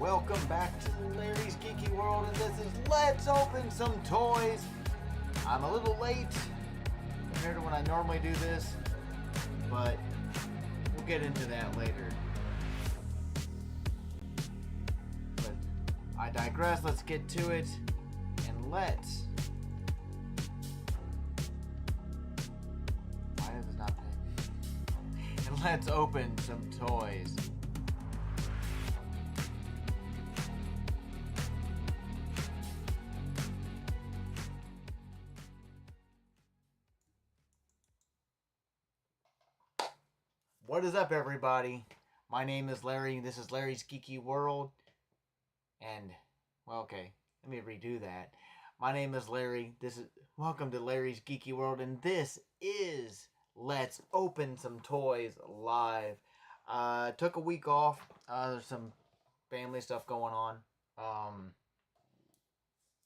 Welcome back to Larry's Geeky World, and this is Let's Open Some Toys. I'm a little late compared to when I normally do this, but we'll get into that later. But I digress, let's get to it, and let's... Why does it not pay? And let's open some toys. What is up, everybody? My name is Larry. This is Larry's Geeky World. And, well, okay, let me redo that. My name is Larry. Welcome to Larry's Geeky World, and this is Let's Open Some Toys Live. Took a week off. There's some family stuff going on.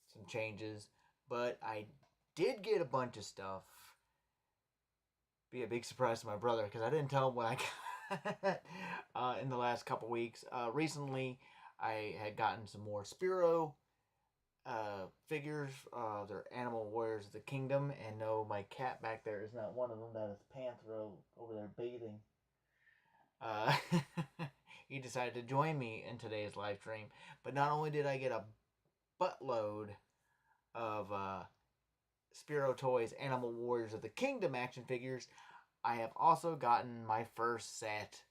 Some changes. But I did get a bunch of stuff. Be a big surprise to my brother because I didn't tell him what I got in the last couple weeks. Recently, I had gotten some more Spiro figures. They're Animal Warriors of the Kingdom, and no, my cat back there is not one of them. That is Panthro over there bathing. He decided to join me in today's live stream. But not only did I get a buttload of Spiro Toys Animal Warriors of the Kingdom action figures, I have also gotten my first set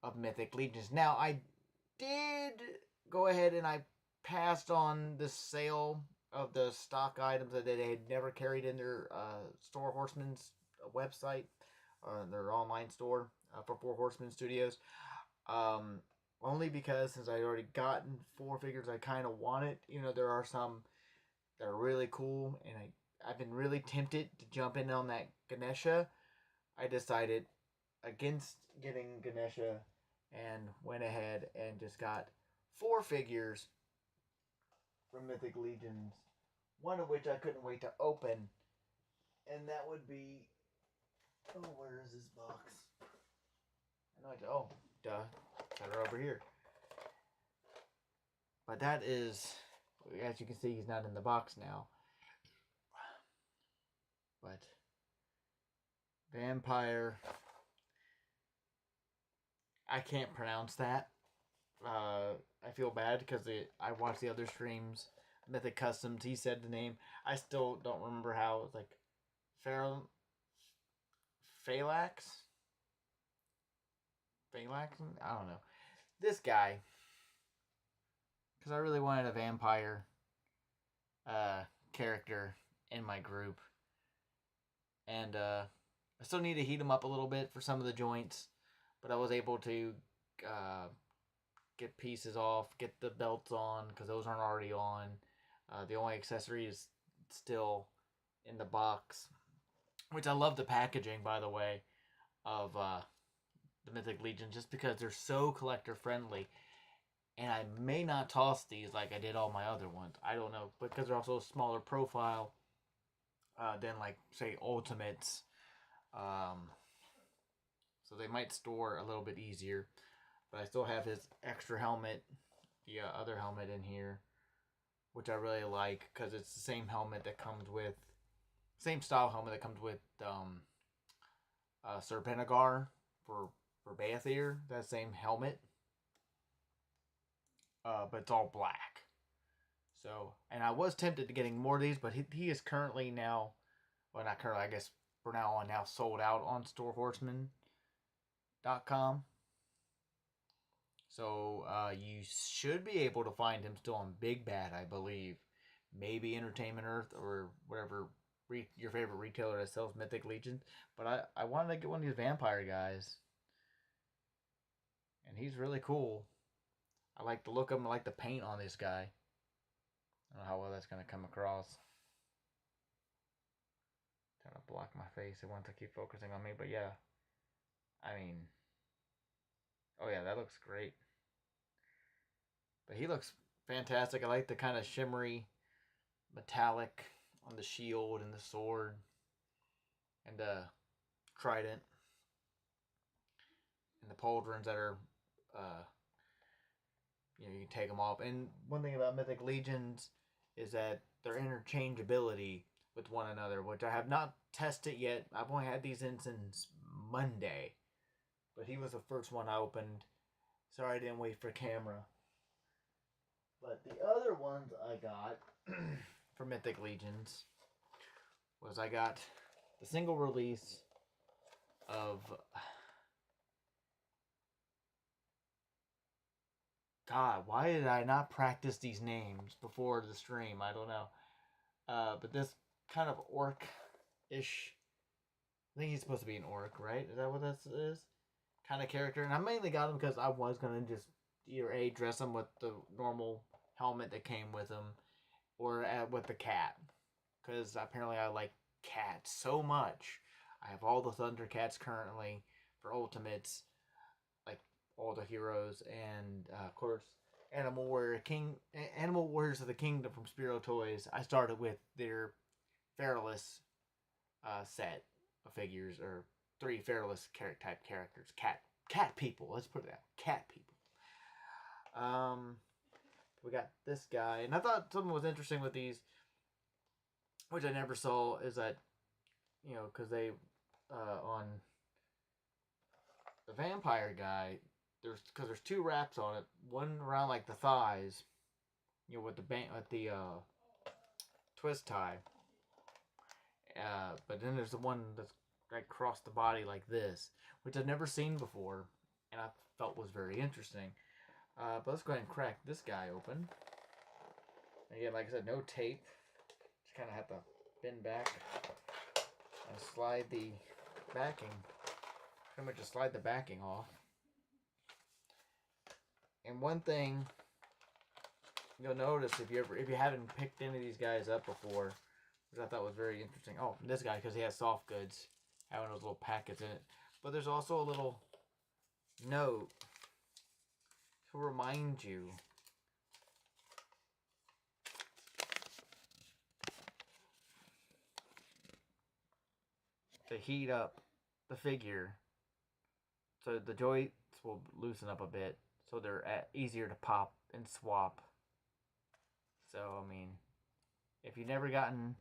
of Mythic Legions. Now, I did go ahead and I passed on the sale of the stock items that they had never carried in their Store Horseman's website, or their online store for Four Horsemen Studios. Only because since I already gotten 4 figures I kind of wanted. You know, there are some that are really cool, and I've been really tempted to jump in on that Ganesha. I decided against getting Ganesha and went ahead and just got 4 figures from Mythic Legions, one of which I couldn't wait to open, and that would be... Oh, where is this box? Oh, duh. Got her over here. But that is... As you can see, he's not in the box now. But Vampire, I can't pronounce that. I feel bad because I watched the other streams. Mythic Customs, he said the name. I still don't remember how. It's like Phalanx? I don't know. This guy, because I really wanted a vampire character in my group. And I still need to heat them up a little bit for some of the joints, but I was able to get pieces off, get the belts on, because those aren't already on. The only accessory is still in the box, which I love the packaging, by the way, of the Mythic Legion, just because they're so collector friendly. And I may not toss these like I did all my other ones. I don't know, because they're also smaller profile than, like, say, Ultimates. So they might store a little bit easier. But I still have his extra helmet, the other helmet in here, which I really like because it's the same helmet that comes with, same style helmet that comes with Sir Benegar for Baethir. That same helmet, but it's all black. So, and I was tempted to getting more of these, but he is currently now, well, not currently, I guess for now on, now sold out on storehorseman.com. So you should be able to find him still on Big Bad, I believe. Maybe Entertainment Earth or whatever your favorite retailer that sells Mythic Legion. But I wanted to get one of these vampire guys. And he's really cool. I like the look of him. I like the paint on this guy. I don't know how well that's going to come across. Trying to block my face. It wants to keep focusing on me. But yeah. I mean... Oh yeah, that looks great. But he looks fantastic. I like the kind of shimmery metallic on the shield and the sword and the trident and the pauldrons that are you can take them off. And one thing about Mythic Legions is that their interchangeability with one another, which I have not tested yet. I've only had these in since Monday, but he was the first one I opened. Sorry I didn't wait for camera. But the other ones I got for Mythic Legions was I got the single release of God, why did I not practice these names before the stream? I don't know. But this kind of orc-ish, I think he's supposed to be an orc, right? Is that what this is? Kind of character. And I mainly got him because I was going to just either A, dress him with the normal helmet that came with him, or with the cat. Because apparently I like cats so much. I have all the Thundercats currently for Ultimates, like all the heroes, and of course Animal Warriors of the Kingdom from Spiro Toys. I started with their Feralus set of figures, or 3 Feralus type characters, cat people. Let's put it out, cat people. We got this guy, and I thought something was interesting with these, which I never saw, is that because they on the vampire guy, there's 2 wraps on it, one around like the thighs, with the twist tie, but then there's the one that's right across the body like this, which I've never seen before, and I felt was very interesting. But let's go ahead and crack this guy open. Again, like I said, no tape. Just kind of have to bend back and slide the backing. Pretty much just slide the backing off. And one thing you'll notice if you haven't picked any of these guys up before, which I thought was very interesting. Oh, this guy, because he has soft goods, having those little packets in it. But there's also a little note to remind you to heat up the figure so the joints will loosen up a bit, so they're easier to pop and swap. So, I mean, if you've never gotten,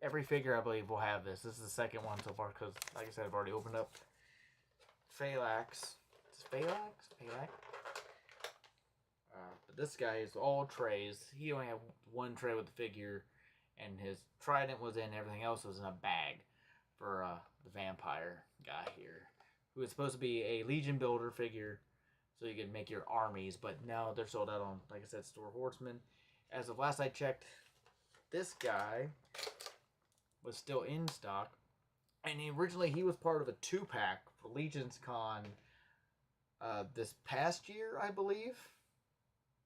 every figure I believe will have this. This is the second one so far because, like I said, I've already opened up Phalanx. Is it Phalanx? Phalanx? But this guy is all trays. He only had one tray with the figure, and his trident was in. Everything else was in a bag for the vampire guy here, who is supposed to be a Legion builder figure, so you can make your armies. But now they're sold out on, like I said, Store Horseman. As of last I checked, this guy was still in stock, and originally he was part of a 2-pack for Legion's Con this past year, I believe.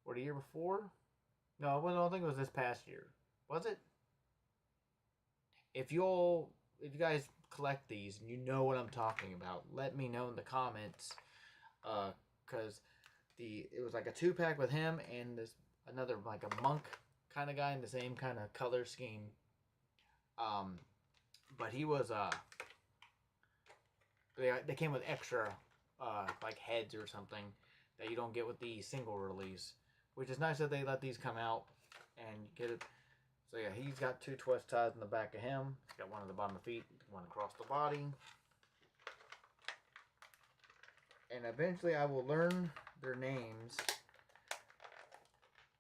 Or the year before? No, I don't think it was this past year. Was it? If you guys collect these and you know what I'm talking about, let me know in the comments. Because it was like a 2-pack with him and this another like a monk kind of guy in the same kind of color scheme. But he was they came with extra like heads or something that you don't get with the single release. Which is nice that they let these come out and get it. So yeah, he's got 2 twist ties in the back of him. He's got one at the bottom of the feet, one across the body. And eventually I will learn their names.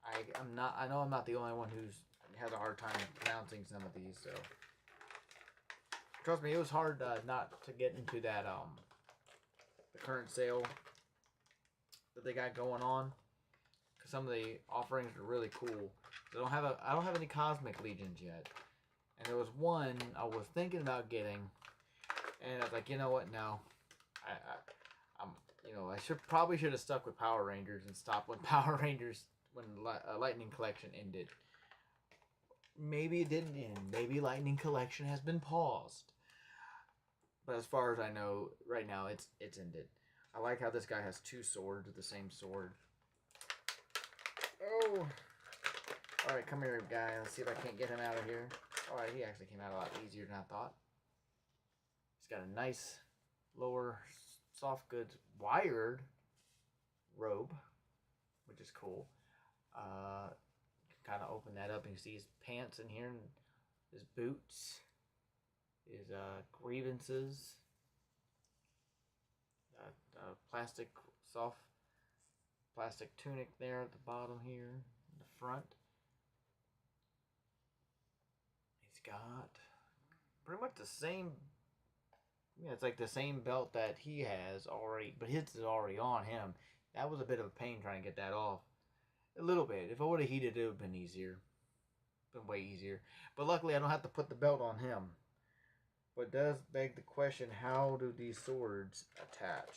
I know I'm not the only one who's has a hard time pronouncing some of these, so trust me, it was hard not to get into that the current sale that they got going on. Some of the offerings are really cool. I don't have any Cosmic Legions yet, and there was one I was thinking about getting, and I was like, you know what? No, I probably should have stuck with Power Rangers and stopped when Power Rangers when Lightning Collection ended. Maybe it didn't end. Maybe Lightning Collection has been paused. But as far as I know, right now it's ended. I like how this guy has 2 swords with the same sword. Oh! Alright, come here, guy. Let's see if I can't get him out of here. Alright, he actually came out a lot easier than I thought. He's got a nice lower soft goods wired robe. which is cool. Kind of open that up and you see his pants in here, and his boots, his grievances, plastic, soft plastic tunic there at the bottom here, in the front. He's got pretty much the same. Yeah, it's like the same belt that he has already, but his is already on him. That was a bit of a pain trying to get that off. A little bit. If I would have heated it, it would have been easier. Been way easier. But luckily, I don't have to put the belt on him. But it does beg the question, how do these swords attach?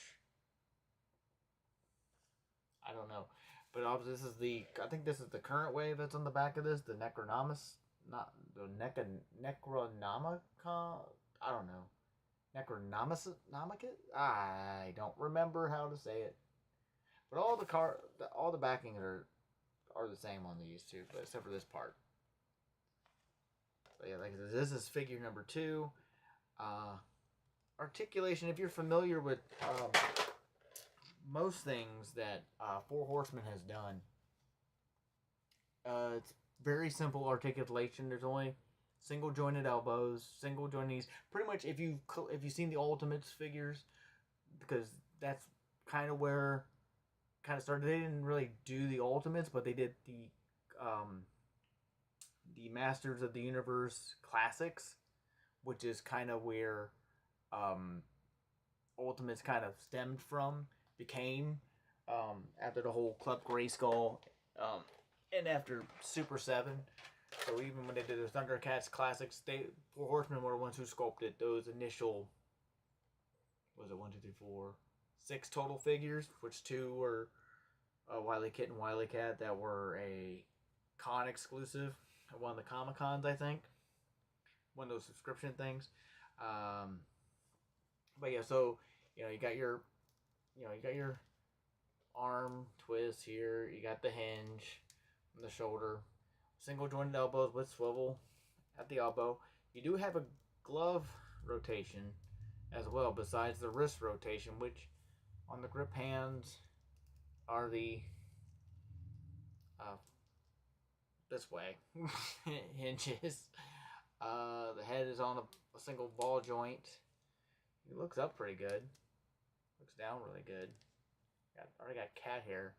I don't know. But obviously, this is the. I think this is the current wave that's on the back of this. The Necronomus. Not the Necronomicon. I don't know. Necronomicus? I don't remember how to say it. But all the backings are the same on these two, but except for this part. But yeah, like I said, this is figure number 2. Articulation. If you're familiar with most things that Four Horsemen has done, it's very simple articulation. There's only single jointed elbows, single jointed knees. Pretty much, if you've seen the Ultimates figures, because that's kind of where kind of started. They didn't really do the Ultimates, but they did the Masters of the Universe Classics, which is kind of where Ultimates kind of stemmed from, became after the whole Club Grayskull, and after Super 7. So even when they did the Thundercats Classics, Four Horsemen were the ones who sculpted those initial, was it 1, 2, 3, 4, 6 total figures, which 2 were Wily Kit and Wily Cat that were a con exclusive at one of the Comic Cons, I think. One of those subscription things. But yeah, so you got your arm twist here. You got the hinge on the shoulder. Single jointed elbows with swivel at the elbow. You do have a glove rotation as well, besides the wrist rotation, which on the grip hands are the this way hinges. The head is on a single ball joint. He looks up pretty good. Looks down really good. Already got cat hair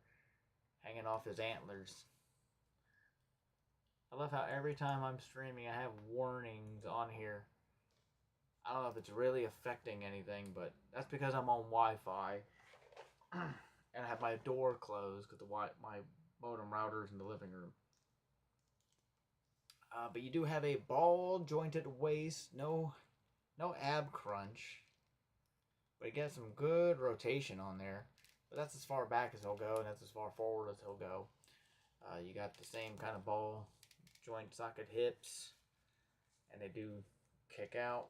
hanging off his antlers. I love how every time I'm streaming, I have warnings on here. I don't know if it's really affecting anything, but that's because I'm on Wi-Fi. And I have my door closed because my modem router is in the living room. But you do have a ball jointed waist, no ab crunch, but you get some good rotation on there. But that's as far back as he'll go, and that's as far forward as he'll go. You got the same kind of ball joint socket hips, and they do kick out.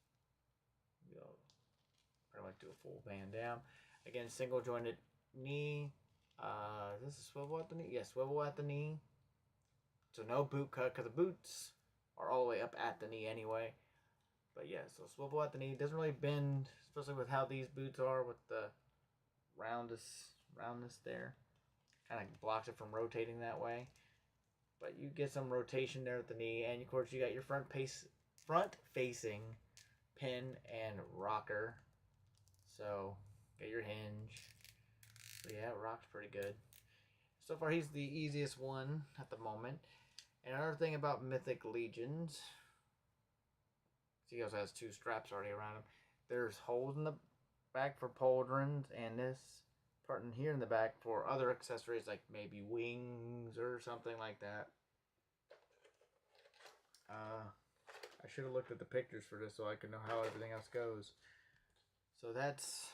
You'll pretty much do a full band down. Again, single jointed knee. This is swivel at the knee. Yeah, swivel at the knee. So no boot cut, because the boots are all the way up at the knee anyway. But yeah, so swivel at the knee. Doesn't really bend, especially with how these boots are with the roundness there. Kind of blocks it from rotating that way. But you get some rotation there at the knee. And of course you got your front facing pin and rocker. So get your hinge. So yeah, it rocks pretty good. So far he's the easiest one at the moment. And another thing about Mythic Legions, he also has 2 straps already around him. There's holes in the back for pauldrons, and this part in here in the back for other accessories like maybe wings or something like that. I should have looked at the pictures for this so I could know how everything else goes. So that's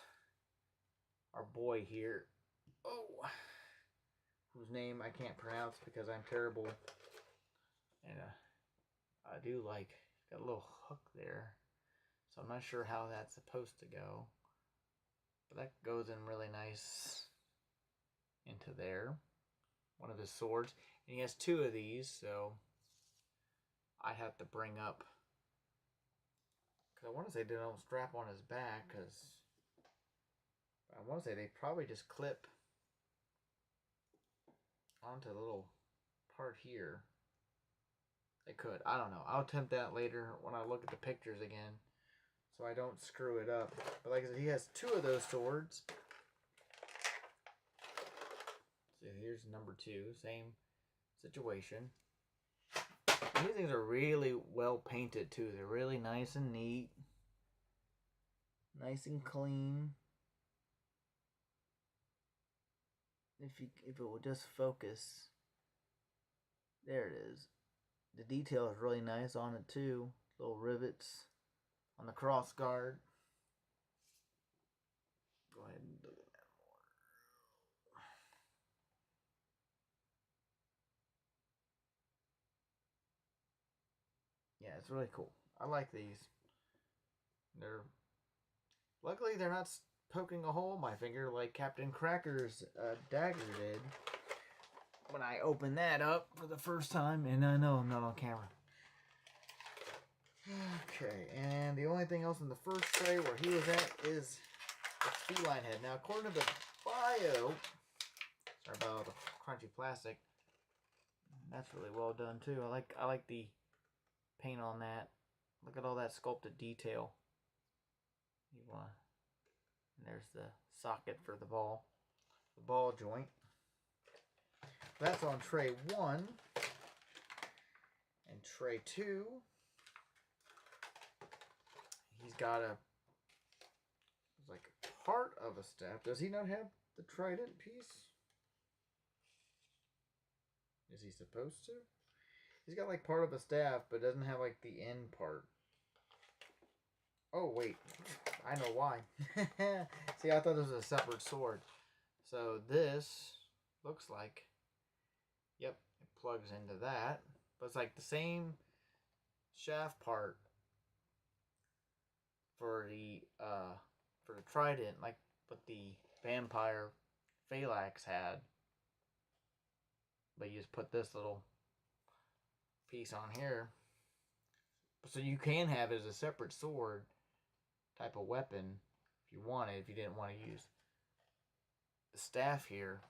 our boy here. Oh, whose name I can't pronounce because I'm terrible. And I do like, got a little hook there. So I'm not sure how that's supposed to go. But that goes in really nice into there. One of his swords. And he has 2 of these, so I have to bring up, because I want to say they don't strap on his back, because I want to say they probably just clip onto the little part here. They could. I don't know. I'll attempt that later when I look at the pictures again, so I don't screw it up. But like I said, he has 2 of those swords. So here's number 2. Same situation. And these things are really well painted too. They're really nice and neat. Nice and clean. If it will just focus. There it is. The detail is really nice on it too. Little rivets on the cross guard. Go ahead and look at that more. Yeah, it's really cool. I like these. Luckily they're not poking a hole in my finger like Captain Cracker's dagger did when I opened that up for the first time, and I know I'm not on camera. Okay, and the only thing else in the first tray where he was at is the feline head. Now, according to the bio, sorry about all the crunchy plastic, that's really well done too. I like the paint on that. Look at all that sculpted detail. And there's the socket for the ball joint. That's on tray 1. And tray 2, he's got like a part of a staff. Does he not have the trident piece? Is he supposed to? He's got like part of a staff, but doesn't have like the end part. Oh, wait. I know why. See, I thought this was a separate sword. So this looks like, yep, it plugs into that. But it's like the same shaft part for the trident, like what the vampire phalanx had. But you just put this little piece on here. So you can have it as a separate sword type of weapon if you wanted, if you didn't want to use the staff here.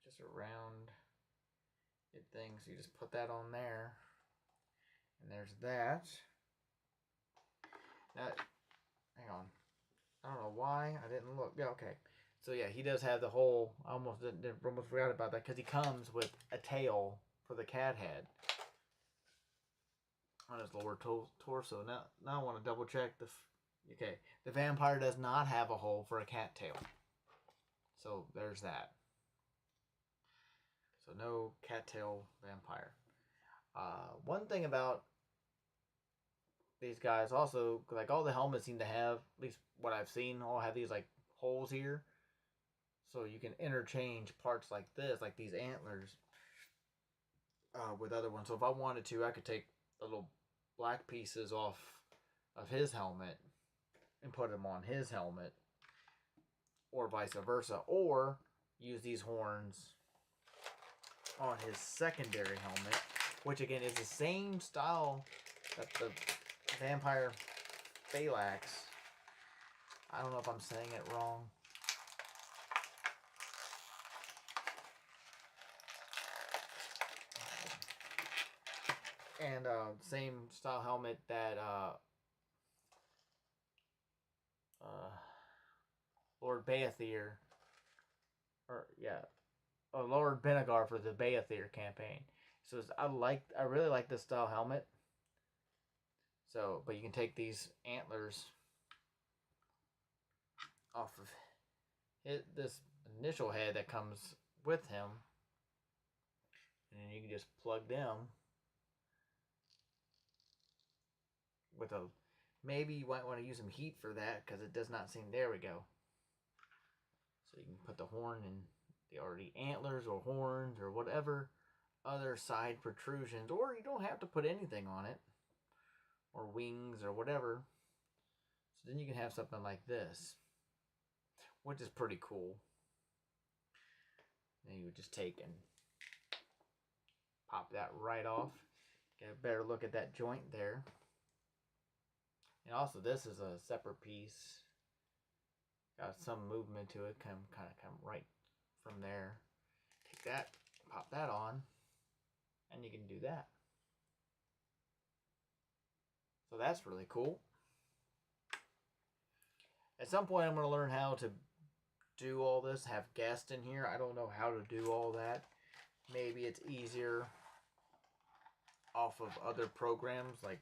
Just a round thing, so you just put that on there. And there's that. That, hang on. I don't know why I didn't look. Yeah, okay. So yeah, he does have the whole. I almost forgot about that because he comes with a tail for the cat head on his lower torso. Now I want to double check okay, the vampire does not have a hole for a cat tail. So there's that. So no cattail vampire. One thing about these guys also, like all the helmets seem to have, at least what I've seen, all have these like holes here. So you can interchange parts like this, like these antlers, with other ones. So if I wanted to, I could take the little black pieces off of his helmet and put them on his helmet, or vice versa, or use these horns on his secondary helmet, which again is the same style that the vampire phalanx. I don't know if I'm saying it wrong. And same style helmet that Lord Baethir, or yeah, Lord Benegar for the Baethir campaign. So I really like this style helmet. So, but you can take these antlers off of this initial head that comes with him, and then you can just plug them with a. Maybe you might want to use some heat for that because it does not seem. There we go. So you can put the horn in the already antlers or horns or whatever other side protrusions, or you don't have to put anything on it, or wings or whatever. So then you can have something like this, which is pretty cool. Then you would just take and pop that right off. Get a better look at that joint there. And also this is a separate piece. Got some movement to it, kind of right from there. Take that, pop that on, and you can do that. So that's really cool. At some point, I'm going to learn how to do all this, have guests in here. I don't know how to do all that. Maybe it's easier off of other programs like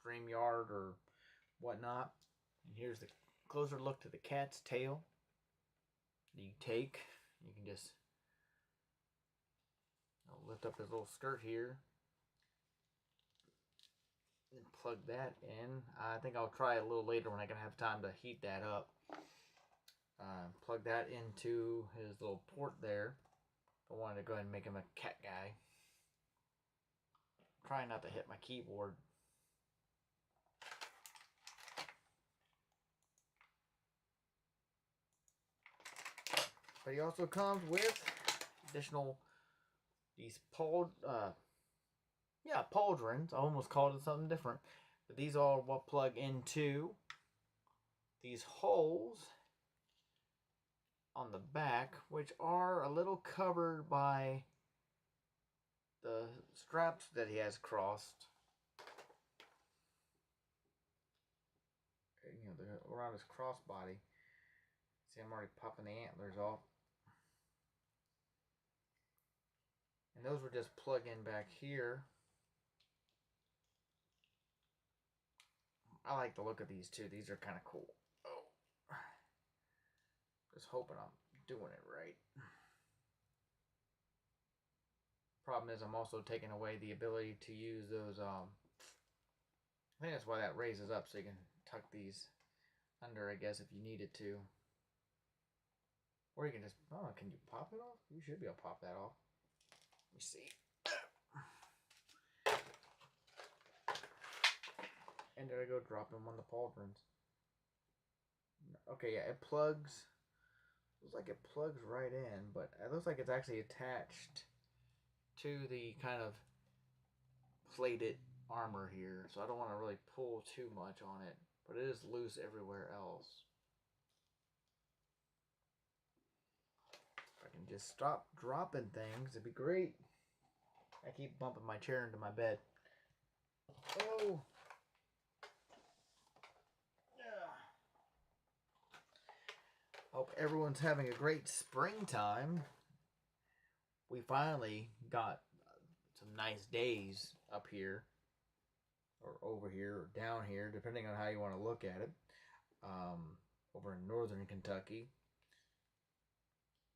StreamYard or whatnot. And here's the closer look to the cat's tail. You can just lift up his little skirt here and plug that in. I think I'll try it a little later when I can have time to heat that up. Plug that into his little port there. I wanted to go ahead and make him a cat guy. Try not to hit my keyboard. But he also comes with additional these pauldrons. I almost called it something different. But these are what plug into these holes on the back, which are a little covered by the straps that he has crossed. You know, they're around his crossbody. See, I'm already popping the antlers off. And those were just plug in back here. I like the look of these too. These are kind of cool. Oh. Just hoping I'm doing it right. Problem is I'm also taking away the ability to use those, I think that's why that raises up, so you can tuck these under, I guess, if you needed to. Or you can just, oh, can you pop it off? You should be able to pop that off. Let me see. And there I go, dropping one of the pauldrons. Okay, yeah, it plugs. Looks like it plugs right in, but it looks like it's actually attached to the kind of plated armor here. So I don't want to really pull too much on it, but it is loose everywhere else. If I can just stop dropping things, it'd be great. I keep bumping my chair into my bed. Oh! Hope everyone's having a great springtime. We finally got some nice days up here, or over here, or down here, depending on how you want to look at it, over in northern Kentucky.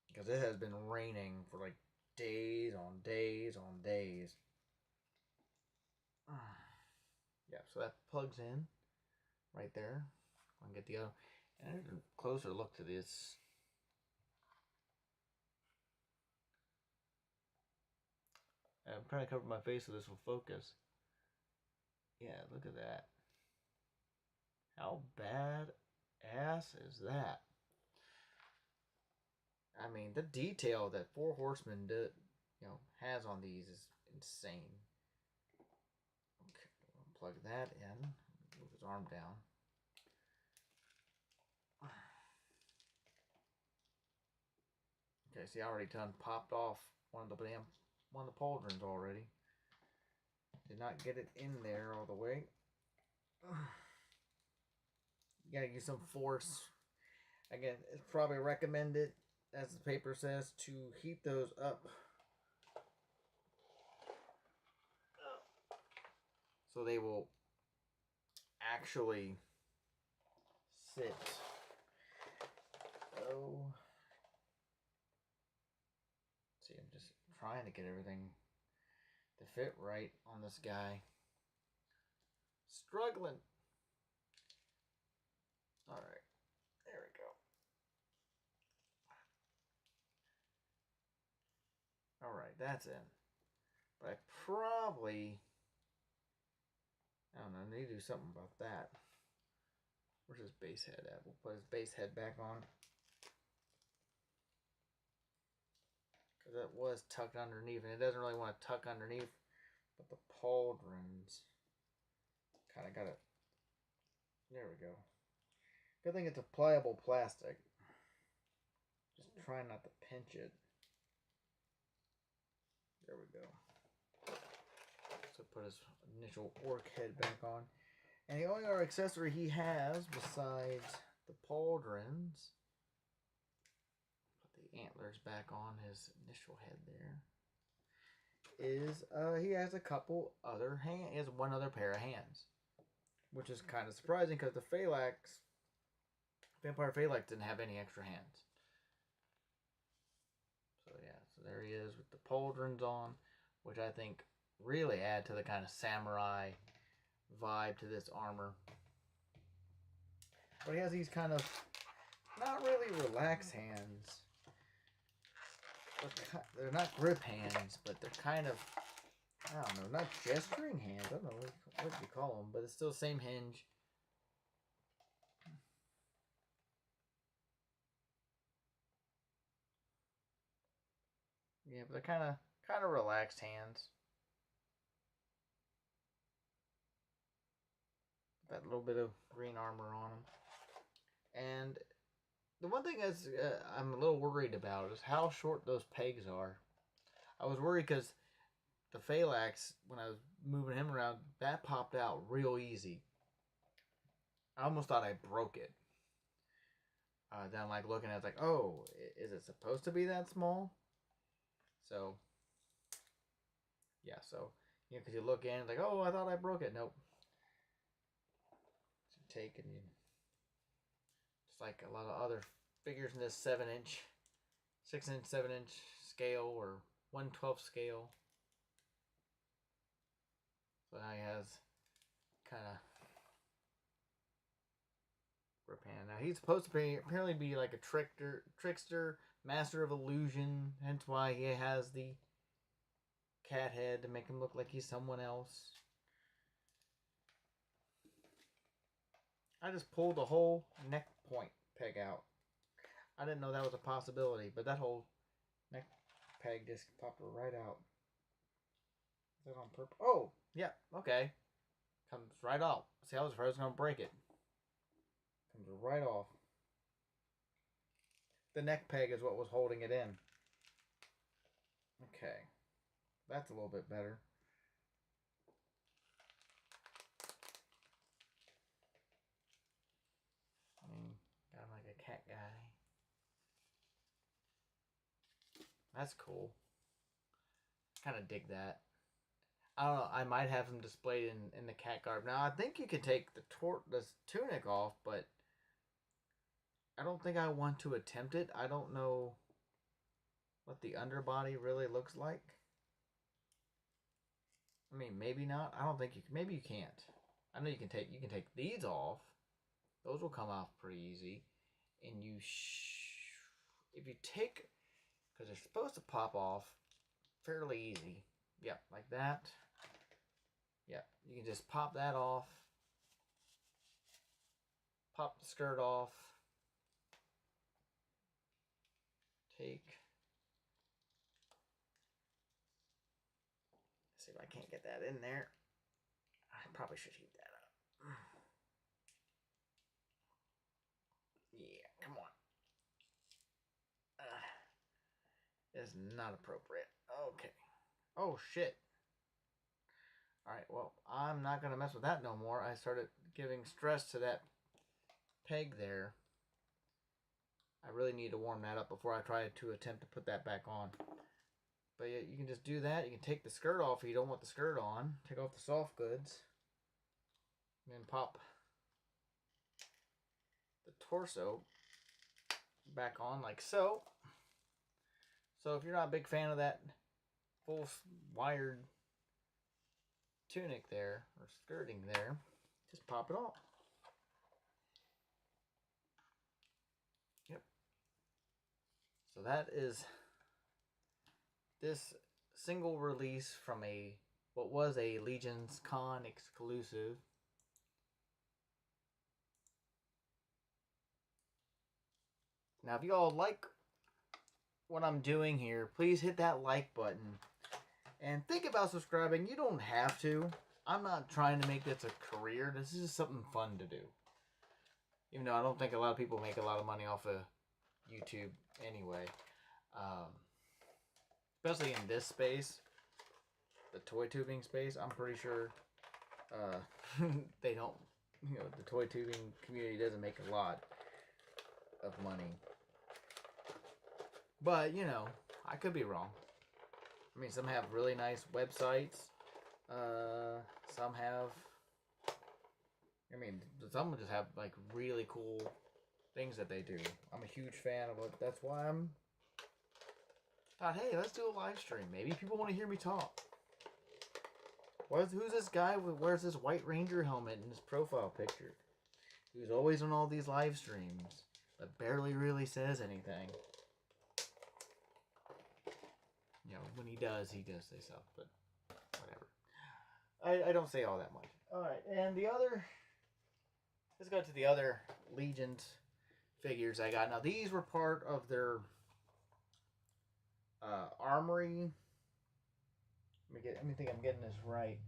Because it has been raining for like days on days on days. Yeah, so that plugs in right there. I can get the other. And there's a closer look to this. I'm trying to cover my face so this will focus. Yeah, look at that. How bad ass is that? I mean, the detail that Four Horsemen has on these is insane. Okay, we'll plug that in. Move his arm down. Okay, see, I already popped off one of the pauldrons already. Did not get it in there all the way. You gotta use some force. Again, it's probably recommended, as the paper says, to heat those up so they will actually sit. So, see, I'm just trying to get everything to fit right on this guy. Struggling. Alright, there we go. Alright, that's in. But I probably, I don't know, I need to do something about that. Where's his base head at? We'll put his base head back on. Because that was tucked underneath, and it doesn't really want to tuck underneath. But the pauldrons kind of got it. There we go. Good thing it's a pliable plastic. Just try not to pinch it. There we go. So put his initial orc head back on. And the only other accessory he has besides the pauldrons, put the antlers back on his initial head there, is he has a couple other hands. He has one other pair of hands, which is kind of surprising because the Vampire Phalanx didn't have any extra hands. So yeah, so there he is with the pauldrons on, which I think really add to the kind of samurai vibe to this armor. But he has these kind of not really relaxed hands. They're not grip hands, but they're kind of, I don't know, not gesturing hands. I don't know what you call them, but it's still the same hinge. Yeah, but they're kind of relaxed hands. That little bit of green armor on them. And the one thing is I'm a little worried about is how short those pegs are. I was worried because the Phalanx, when I was moving him around, that popped out real easy. I almost thought I broke it. Then like looking at it, like, oh, is it supposed to be that small? So, yeah, so, you know, because you look in, like, oh, I thought I broke it. Nope. So you take and you, just like a lot of other figures in this 7-inch, 6-inch, 7-inch scale or 1/12 scale. So now he has kind of grip hand. Now he's supposed to apparently be like a trickster, master of illusion. Hence why he has the cat head to make him look like he's someone else. I just pulled the whole neck point peg out. I didn't know that was a possibility, but that whole neck peg just popped right out. Is that on purpose? Oh, yeah, okay. Comes right off. See, I was afraid I was going to break it. Comes right off. The neck peg is what was holding it in. Okay. That's a little bit better. Got him like a cat guy. That's cool. Kind of dig that. I don't know. I might have him displayed in the cat garb. Now, I think you can take the tunic off, but I don't think I want to attempt it. I don't know what the underbody really looks like. I mean, maybe not. I don't think you can. Maybe you can't. I know you can take these off. Those will come off pretty easy. And if you take, because they're supposed to pop off fairly easy. Yep, like that. Yep, you can just pop that off. Pop the skirt off. Take. Let's see if I can't get that in there. I probably should heat that up. Yeah, come on. It's not appropriate. Okay. Oh, shit. Alright, well, I'm not going to mess with that no more. I started giving stress to that peg there. I really need to warm that up before I try to attempt to put that back on. But yeah, you can just do that. You can take the skirt off if you don't want the skirt on. Take off the soft goods. And then pop the torso back on like so. So if you're not a big fan of that full wired tunic there, or skirting there, just pop it off. Yep. So that is this single release from what was a Legion's Con exclusive. Now, if you all like what I'm doing here, please hit that like button. And think about subscribing. You don't have to. I'm not trying to make this a career. This is just something fun to do. Even though I don't think a lot of people make a lot of money off of YouTube anyway. Um, Especially in this space, the toy tubing space, I'm pretty sure they don't, the toy tubing community doesn't make a lot of money. But, I could be wrong. I mean, some have really nice websites. Some have, some just have like really cool things that they do. I'm a huge fan of it. That's why I'm thought, hey, let's do a live stream. Maybe people want to hear me talk. Who's this guy who wears this White Ranger helmet in his profile picture? Who's always on all these live streams, but barely really says anything. When he does say stuff, but whatever. I don't say all that much. Alright, and let's go to the other Legions figures I got. Now, these were part of their armory. Let me think I'm getting this right.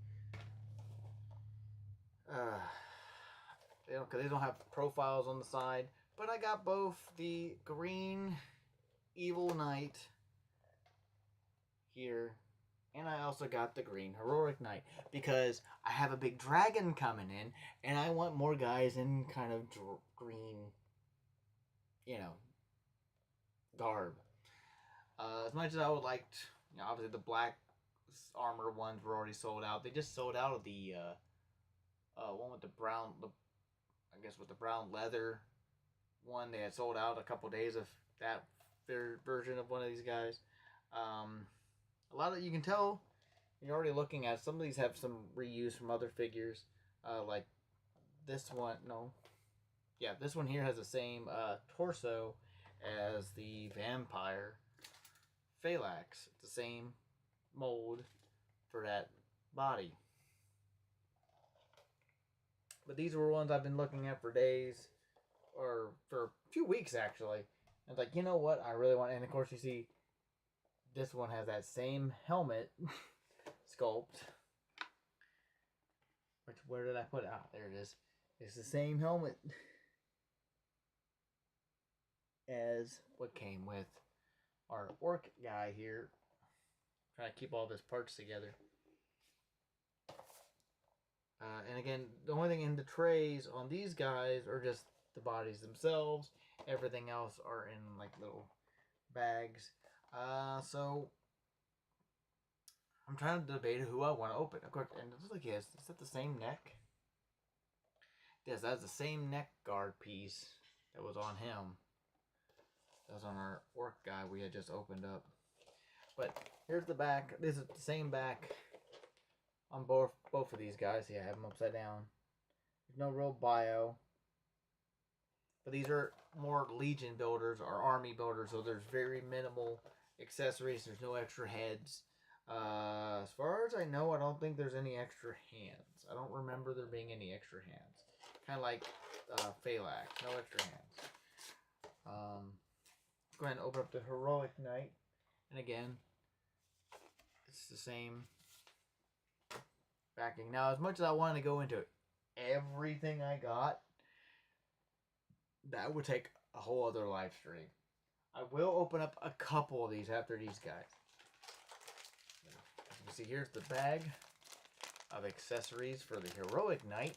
Because they don't have profiles on the side. But I got both the green Evil Knight here, and I also got the green Heroic Knight, because I have a big dragon coming in, and I want more guys in kind of green, garb. As much as I would like, obviously the black armor ones were already sold out. They just sold out of the one with the brown, with the brown leather one. They had sold out a couple days of that version of one of these guys. A lot of, you can tell you're already looking at, some of these have some reuse from other figures, like this one. This one here has the same torso as the vampire Phalanx. It's the same mold for that body. But these were ones I've been looking at for days, or for a few weeks actually. I was like, you know what, I really want, and of course you see this one has that same helmet sculpt. Where did I put it? There it is. It's the same helmet as what came with our orc guy here. Trying to keep all this parts together. And again, the only thing in the trays on these guys are just the bodies themselves. Everything else are in like little bags. So I'm trying to debate who I want to open. Of course, and it looks like is that the same neck? Yes, that's the same neck guard piece that was on him. That was on our orc guy we had just opened up. But here's the back. This is the same back on both of these guys. See, I have them upside down. There's no real bio. But these are more Legion builders or army builders, so there's very minimal accessories. There's no extra heads. As far as I know, I don't think there's any extra hands. I don't remember there being any extra hands. Kind of like Phalanx, no extra hands. Go ahead and open up the Heroic Knight. And again, it's the same backing. Now, as much as I want to go into everything I got, that would take a whole other live stream. I will open up a couple of these after these guys. As you can see, here's the bag of accessories for the Heroic Knight.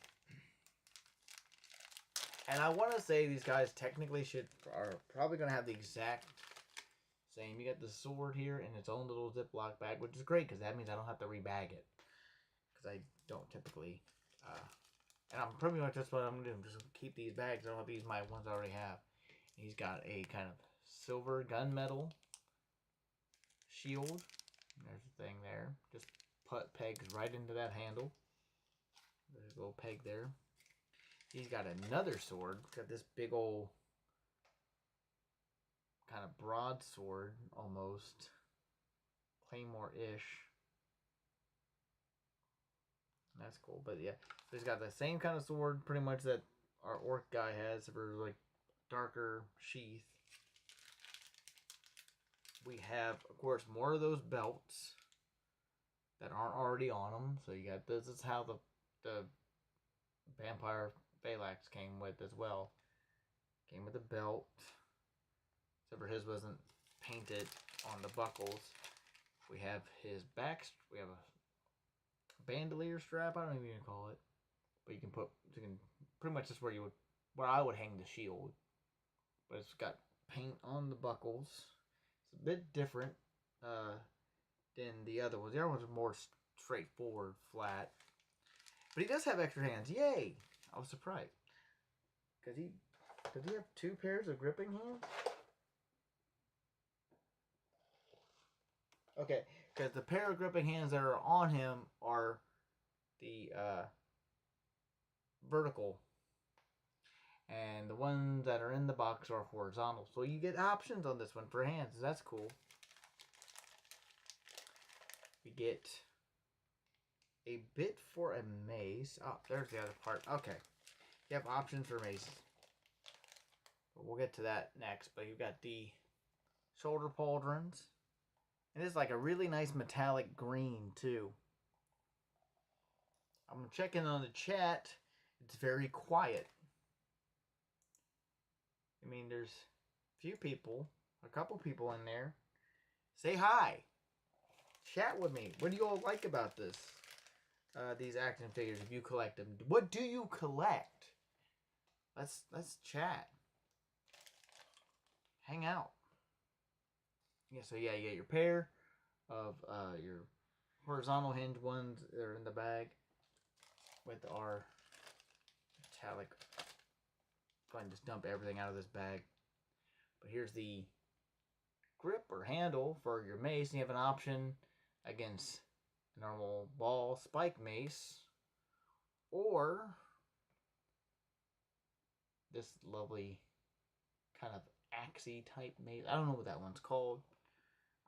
And I want to say these guys technically are probably going to have the exact same. You got the sword here in its own little Ziploc bag, which is great because that means I don't have to rebag it. Because I don't typically. And I'm pretty much just what I'm going to do. I'm just going to keep these bags. I don't have to use my ones I already have. He's got a kind of silver gunmetal shield. There's the thing there. Just pegs right into that handle. There's a little peg there. He's got another sword. Got this big old kind of broadsword almost. Claymore-ish. That's cool. But yeah, he's got the same kind of sword pretty much that our orc guy has for like darker sheath. We have, of course, more of those belts that aren't already on them. So you got this is how the vampire Phalanx came with as well. Came with a belt. remember his wasn't painted on the buckles. We have his back. We have a bandolier strap. I don't even call it, but you can pretty much just where I would hang the shield. But it's got paint on the buckles. It's a bit different than the other ones. The other ones are more straightforward, flat. But he does have extra hands. Yay! I was surprised. Does he have 2 pairs of gripping hands? Okay, because the pair of gripping hands that are on him are the vertical. And the ones that are in the box are horizontal. So you get options on this one for hands. That's cool. You get a bit for a mace. Oh, there's the other part. Okay. You have options for maces. But we'll get to that next. But you've got the shoulder pauldrons. And it's like a really nice metallic green, too. I'm checking on the chat. It's very quiet. I mean, there's a couple people in there. Say hi. Chat with me. What do you all like about this? These action figures, if you collect them. What do you collect? Let's chat. Hang out. Yeah, so yeah, you get your pair of your horizontal hinge ones that are in the bag with our metallic. Go ahead and just dump everything out of this bag. But here's the grip or handle for your mace. You have an option against a normal ball spike mace or this lovely kind of axie type mace. I don't know what that one's called.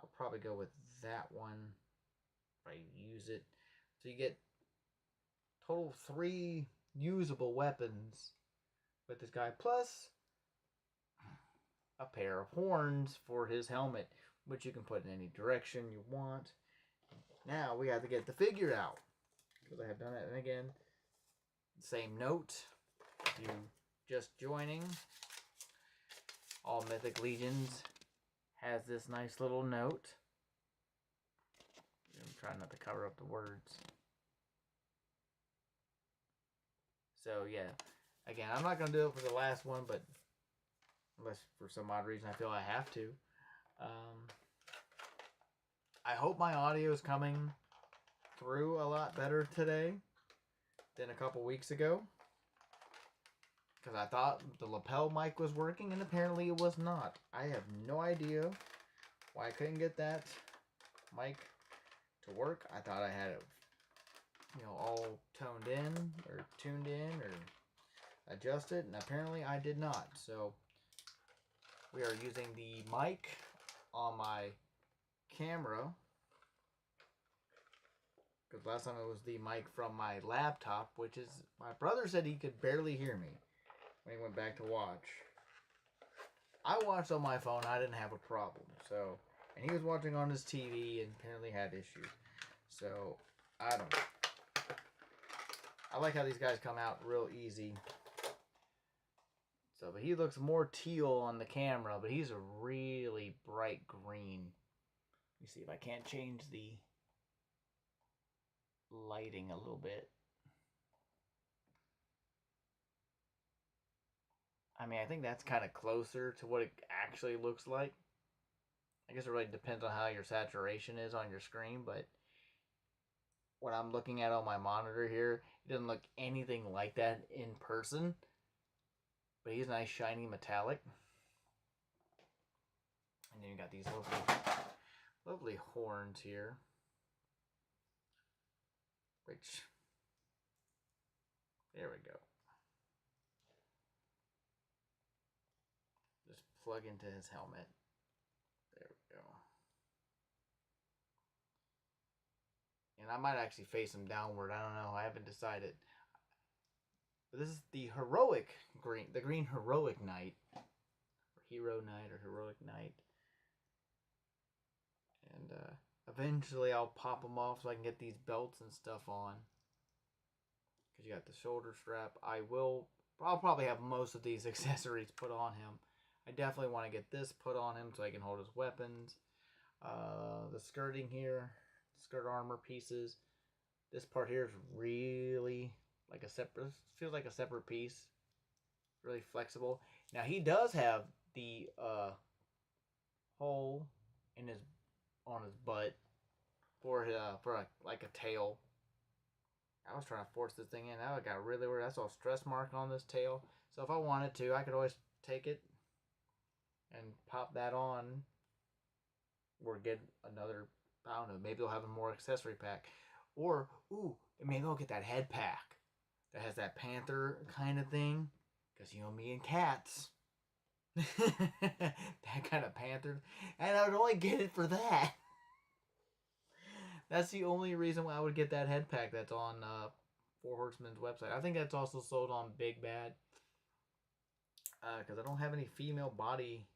I'll probably go with that one if I use it. So you get total 3 usable weapons with this guy, plus a pair of horns for his helmet, which you can put in any direction you want. Now we have to get the figure out, because I have done it. And again, same note, if you just joining, All Mythic Legions has this nice little note. I'm trying not to cover up the words. So yeah, again, I'm not going to do it for the last one, but unless for some odd reason I feel I have to. I hope my audio is coming through a lot better today than a couple weeks ago. Because I thought the lapel mic was working, and apparently it was not. I have no idea why I couldn't get that mic to work. I thought I had it, all toned in, or tuned in, or adjusted, and apparently I did not. So we are using the mic on my camera, because last time it was the mic from my laptop, which is, my brother said he could barely hear me when he went back to watch. I watched on my phone, I didn't have a problem, so, and he was watching on his TV and apparently had issues. So, I don't know. I like how these guys come out real easy. So, but he looks more teal on the camera, but he's a really bright green. Let me see if I can't change the lighting a little bit. I mean, I think that's kind of closer to what it actually looks like. I guess it really depends on how your saturation is on your screen, but what I'm looking at on my monitor here, it doesn't look anything like that in person. But he's nice, shiny, metallic. And then you got these lovely horns here. Which, there we go. Just plug into his helmet. There we go. And I might actually face him downward. I don't know. I haven't decided. But this is the heroic green. The green heroic knight. Or hero knight or heroic knight. And eventually I'll pop them off so I can get these belts and stuff on. Because you got the shoulder strap. I'll probably have most of these accessories put on him. I definitely want to get this put on him so I can hold his weapons. The skirting here, skirt armor pieces. This part here is really like a separate, feels like a separate piece. Really flexible. Now he does have the hole in his on his butt for like a tail. I was trying to force this thing in. Now it got really weird. I saw a stress mark on this tail. So if I wanted to, I could always take it and pop that on, or get another. I don't know. Maybe they'll have a more accessory pack, or ooh, maybe I'll get that head pack that has that panther kind of thing. Because you know me and cats. That kind of panther, and I would only get it for that. That's the only reason why I would get that head pack that's on Four Horsemen's website. I think that's also sold on Big Bad. Because I don't have any female body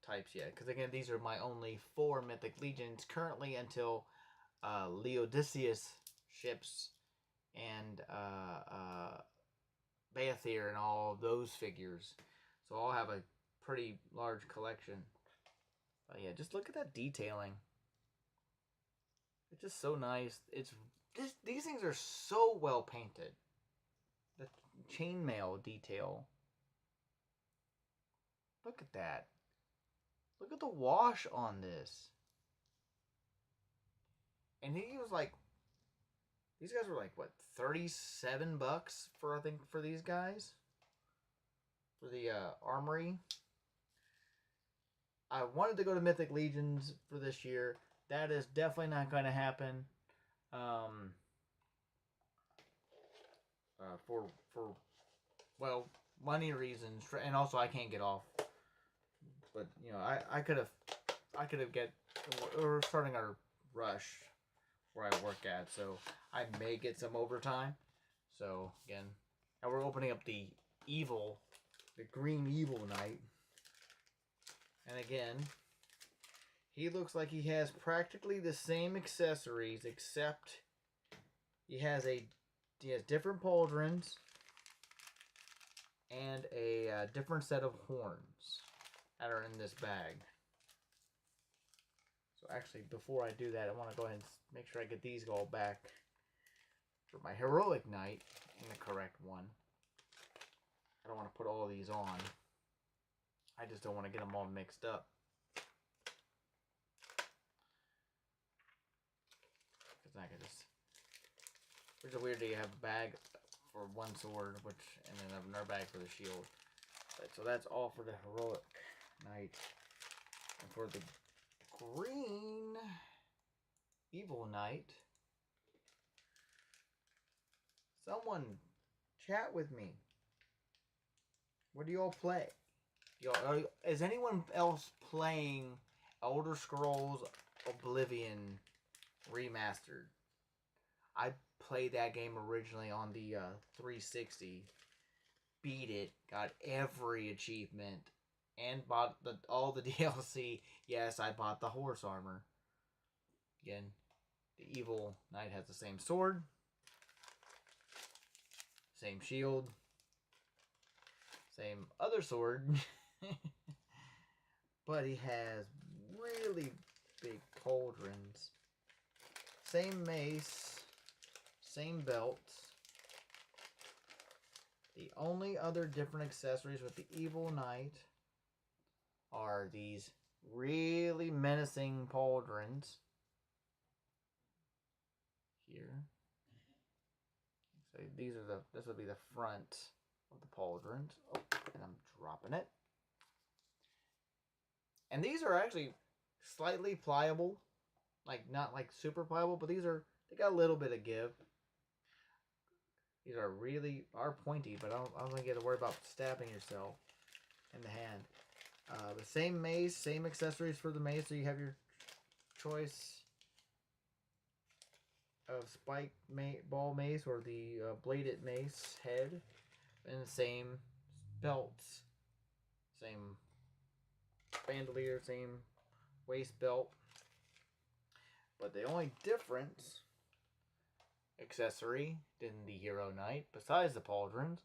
types yet. Because again, these are my only 4 Mythic Legions currently until Leodicius ships and Baethir and all of those figures. So I'll have a pretty large collection. But yeah, just look at that detailing. It's just so nice. These things are so well painted. The chainmail detail. Look at that. Look at the wash on this. And he was like, these guys were like what, $37 for, I think, for these guys, for the armory. I wanted to go to Mythic Legions for this year. That is definitely not going to happen. For well, money reasons, and also I can't get off. But you know, I could have we're starting our rush where I work at, so I may get some overtime. So again, now we're opening up the green evil knight, and again, he looks like he has practically the same accessories, except he has different pauldrons and a different set of horns that are in this bag. So actually, before I do that, I want to go ahead and make sure I get these all back for my heroic knight in the correct one. I don't want to put all these on. I just don't want to get them all mixed up. Because I could just... Which is weird that you have a bag for one sword, and then another bag for the shield. But, so that's all for the heroic knight. And for the green evil knight, someone chat with me. What do y'all play? Is anyone else playing Elder Scrolls Oblivion Remastered? I played that game originally on the 360. Beat it. Got every achievement. And bought all the DLC. Yes, I bought the horse armor. Again, the evil knight has the same sword. Same shield. Same other sword. But he has really big pauldrons. Same mace. Same belts. The only other different accessories with the evil knight are these really menacing pauldrons here. So this will be the front of the pauldrons. Oh, and I'm dropping it. And these are actually slightly pliable, like not like super pliable, but they got a little bit of give. These are pointy, but I don't think you have to worry about stabbing yourself in the hand. The same mace, same accessories for the mace, so you have your choice of spike ball mace or the bladed mace head, and the same belts, same bandolier, same waist belt. But the only difference accessory in the Hero Knight, besides the pauldrons,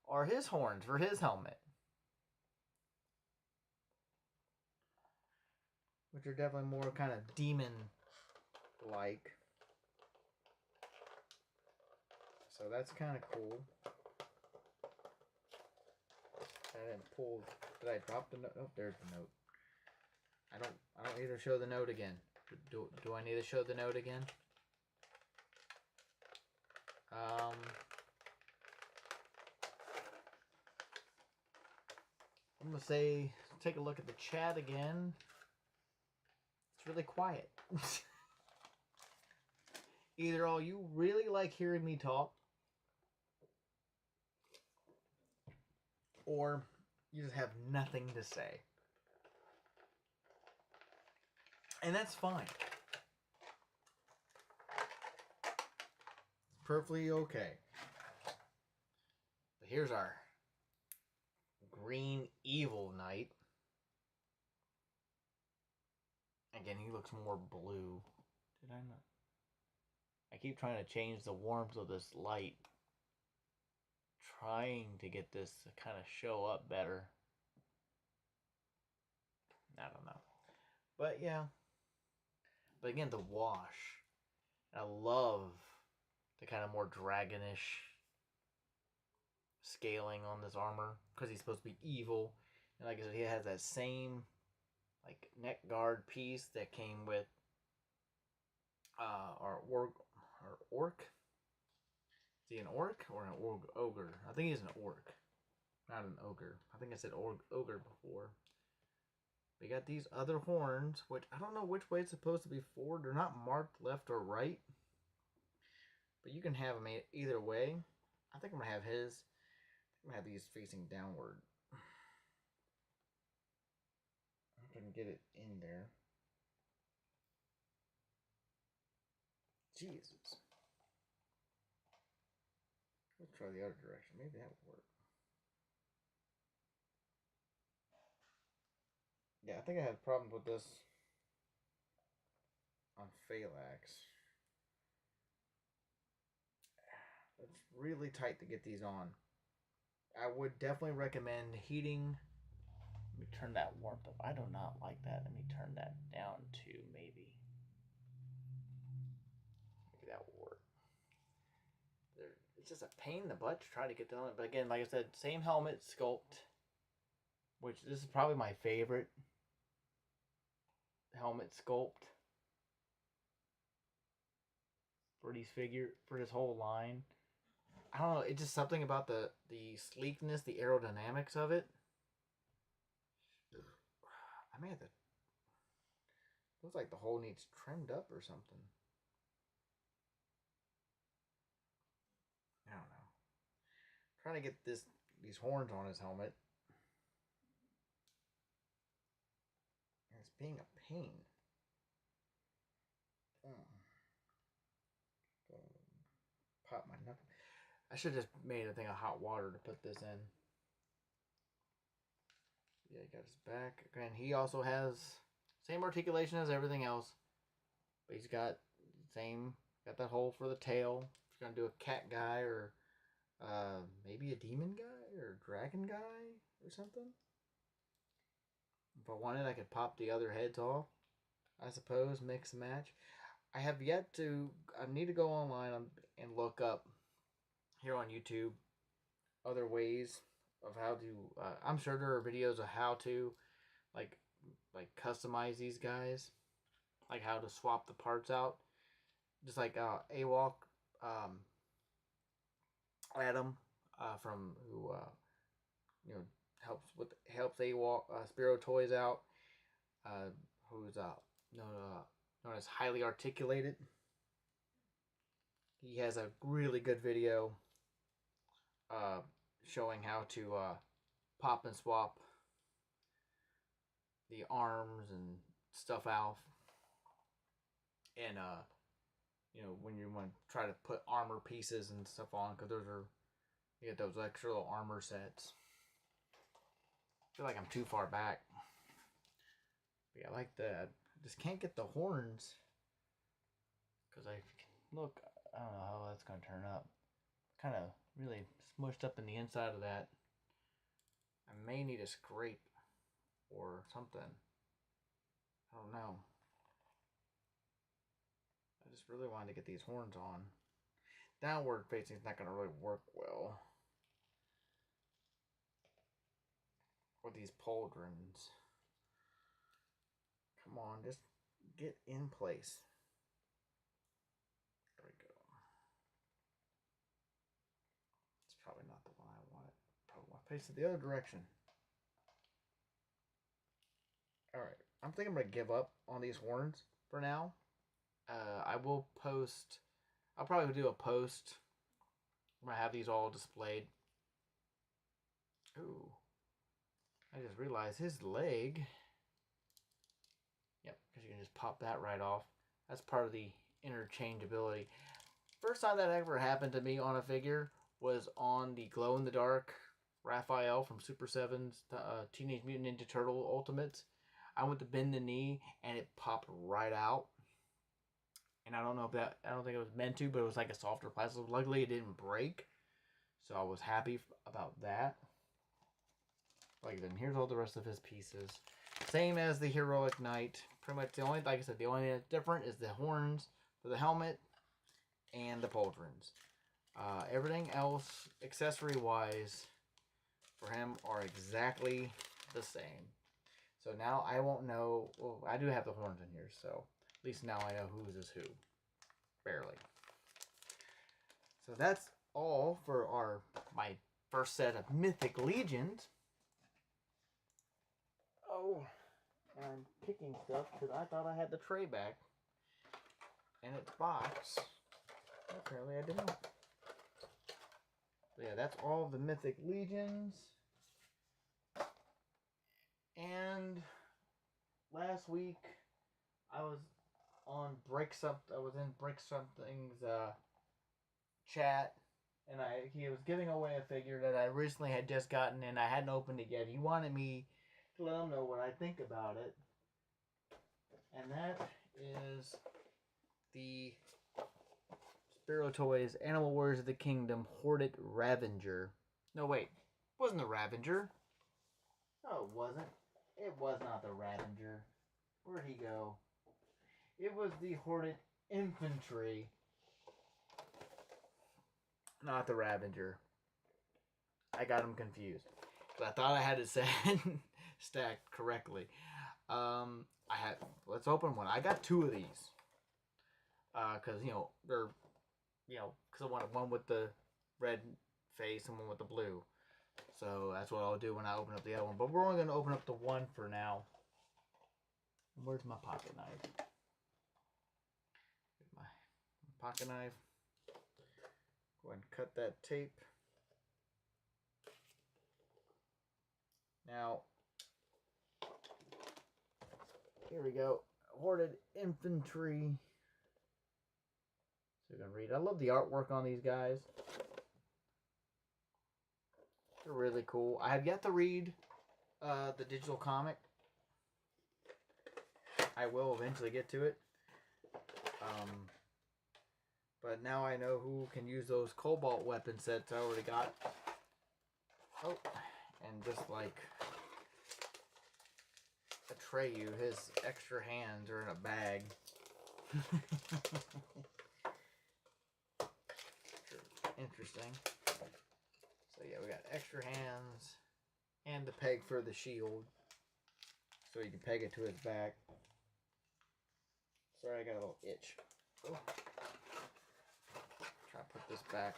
are his horns for his helmet. which are definitely more kind of demon-like. So that's kind of cool. I didn't pull. Did I drop the note? Oh, there's the note. I don't need to show the note again. Do I need to show the note again? I'm gonna say, take a look at the chat again. It's really quiet. Either all you really like hearing me talk, or you just have nothing to say. And that's fine. It's perfectly okay. But here's our green evil knight. Again, he looks more blue. Did I not? I keep trying to change the warmth of this light. Trying to get this to kind of show up better. I don't know. But yeah. But again, the wash. I love the kind of more dragonish scaling on this armor. Because he's supposed to be evil. And like I said, he has that same like neck guard piece that came with our orc. Is he an orc or an ogre? I think he's an orc, not an ogre. I think I said ogre before. We got these other horns, which I don't know which way it's supposed to be forward. They're not marked left or right, but you can have them either way. I think I'm gonna have his. I'm gonna have these facing downward. I can get it in there. Jesus. Let's try the other direction. Maybe that will work. Yeah, I think I had problems with this on Phalanx. It's really tight to get these on. I would definitely recommend heating. Let me turn that warmth up. I do not like that. Let me turn that down to maybe. Maybe that will work. It's just a pain in the butt to try to get that on. But again, like I said, same helmet sculpt. Which this is probably my favorite helmet sculpt for this whole line. I don't know, it's just something about the sleekness, the aerodynamics of it. I may have to. Looks like the hole needs trimmed up or something. I don't know. Trying to get these horns on his helmet. And it's being a pain. Pop my knuckle. I should have just made a thing of hot water to put this in. Yeah, he got his back. And he also has same articulation as everything else. But he's got that hole for the tail. If you're gonna do a cat guy or maybe a demon guy or a dragon guy or something. If I wanted, I could pop the other heads off. I suppose, mix and match. I have yet to. I need to go online and look up here on YouTube other ways of how to. I'm sure there are videos of how to, like customize these guys, like how to swap the parts out, just like AWOC, Adam, from who helps AWOC Spiro Toys out, who's known as Highly Articulated. He has a really good video showing how to pop and swap the arms and stuff out. And when you want to try to put armor pieces and stuff on, because you get those extra little armor sets. I feel like I'm too far back. But yeah, I like that. I just can't get the horns. Because I don't know how that's going to turn up. Kind of really smushed up in the inside of that. I may need a scrape or something. I don't know. I just really wanted to get these horns on. Downward facing is not going to really work well with these pauldrons. Come on, just get in place. There we go. It's probably not the one I want. Probably want to face it the other direction. Alright, I'm thinking I'm going to give up on these horns for now. I will post. I'll probably do a post where I have these all displayed. Ooh. I just realized his leg. Yep, because you can just pop that right off. That's part of the interchangeability. First time that ever happened to me on a figure was on the glow-in-the-dark Raphael from Super 7's Teenage Mutant Ninja Turtle Ultimates. I went to bend the knee and it popped right out. And I don't think it was meant to, but it was like a softer plastic. Luckily, it didn't break. So I was happy about that. Like, then here's all the rest of his pieces. Same as the Heroic Knight. Pretty much the only, like I said, the only thing that's different is the horns for the helmet and the pauldrons. Everything else, accessory-wise, for him are exactly the same. So now I won't know. Well, I do have the horns in here, so at least now I know whose is who. Barely. So that's all for my first set of Mythic Legions. Oh, and I'm kicking stuff because I thought I had the tray back in its box. Apparently I didn't. So yeah, that's all of the Mythic Legions. And last week I was on I was in Break Something's chat, and he was giving away a figure that I recently had just gotten, and I hadn't opened it yet. He wanted me to let him know what I think about it, and that is the Spiro Toys Animal Warriors of the Kingdom Hoarded Ravager. No, wait, it wasn't the Ravager. No, it wasn't. It was not the Ravager. Where'd he go? It was the Hoarded Infantry. Not the Ravager. I got him confused. But I thought I had it set stacked correctly. Let's open one. I got two of these. Because, they're, because I wanted one with the red face and one with the blue. So that's what I'll do when I open up the other one. But we're only going to open up the one for now. Where's my pocket knife? My pocket knife. Go ahead and cut that tape. Now, here we go. Hoarded Infantry. So you can read. I love the artwork on these guys. They're really cool. I have yet to read the digital comic. I will eventually get to it. But now I know who can use those cobalt weapon sets I already got. Oh, and just like Atreyu, his extra hands are in a bag. Interesting. So yeah, we got extra hands and the peg for the shield. So you can peg it to his back. Sorry, I got a little itch. Oh. Try to put this back.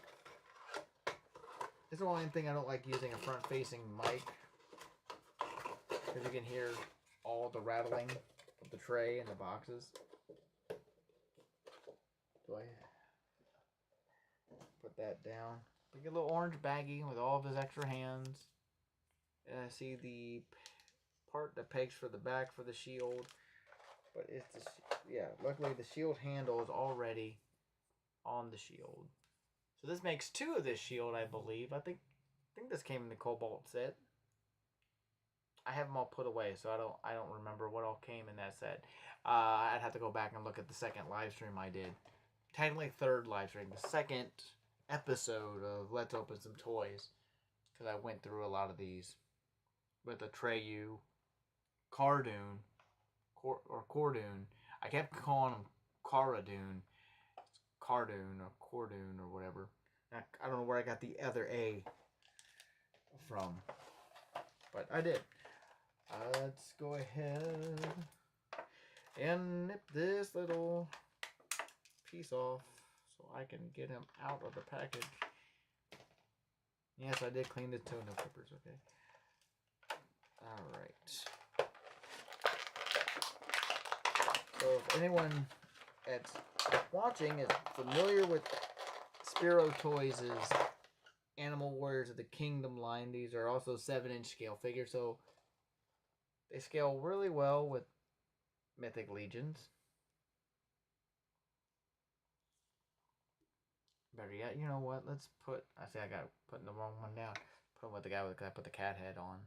This is the only thing I don't like using a front-facing mic, because you can hear all the rattling of the tray and the boxes. Do I put that down? Like a little orange baggie with all of his extra hands. And I see the part that pegs for the back for the shield. But it's luckily the shield handle is already on the shield. So this makes two of this shield, I believe. I think this came in the Cobalt set. I have them all put away, so I don't remember what all came in that set. I'd have to go back and look at the second live stream I did. Technically third live stream, the second episode of Let's Open Some Toys, because I went through a lot of these with Atreyu, Cardoon, of Cordoon. I kept calling him Caradoon. It's Cardoon or Cordoon or whatever. I don't know where I got the other A from, but I did. Let's go ahead and nip this little piece off so I can get him out of the package. Yes, I did clean the toenail clippers, okay. Alright. So if anyone that's watching is familiar with Spiro Toys' Animal Warriors of the Kingdom line, these are also 7-inch scale figures, so they scale really well with Mythic Legions. Better yet, you know what? Let's put. I say I got putting the wrong one down. Put them with the guy with. I put the cat head on.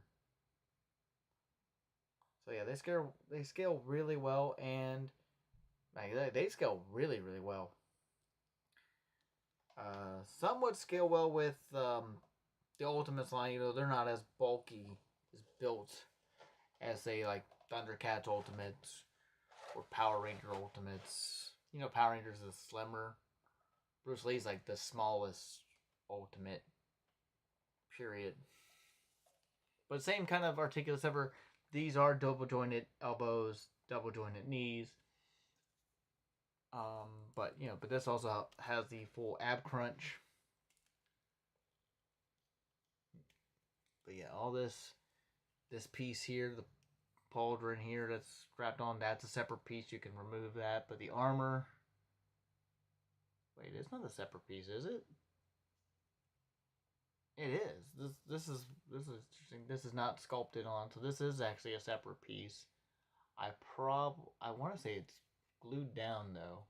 So yeah, they scale really well, and like, they scale really well. Some would scale well with the Ultimates line. You know, they're not as bulky, as built as say like Thundercats Ultimates or Power Ranger Ultimates. You know, Power Rangers is slimmer. Bruce Lee's like the smallest Ultimate. Period. But same kind of articulates ever. These are double jointed elbows, double jointed knees. But you know, but this also has the full ab crunch. But yeah, all this piece here, the pauldron here that's strapped on, that's a separate piece. You can remove that. But the armor, wait, it's not a separate piece, is it? It is. This is interesting. This is not sculpted on, so this is actually a separate piece. I want to say it's glued down though.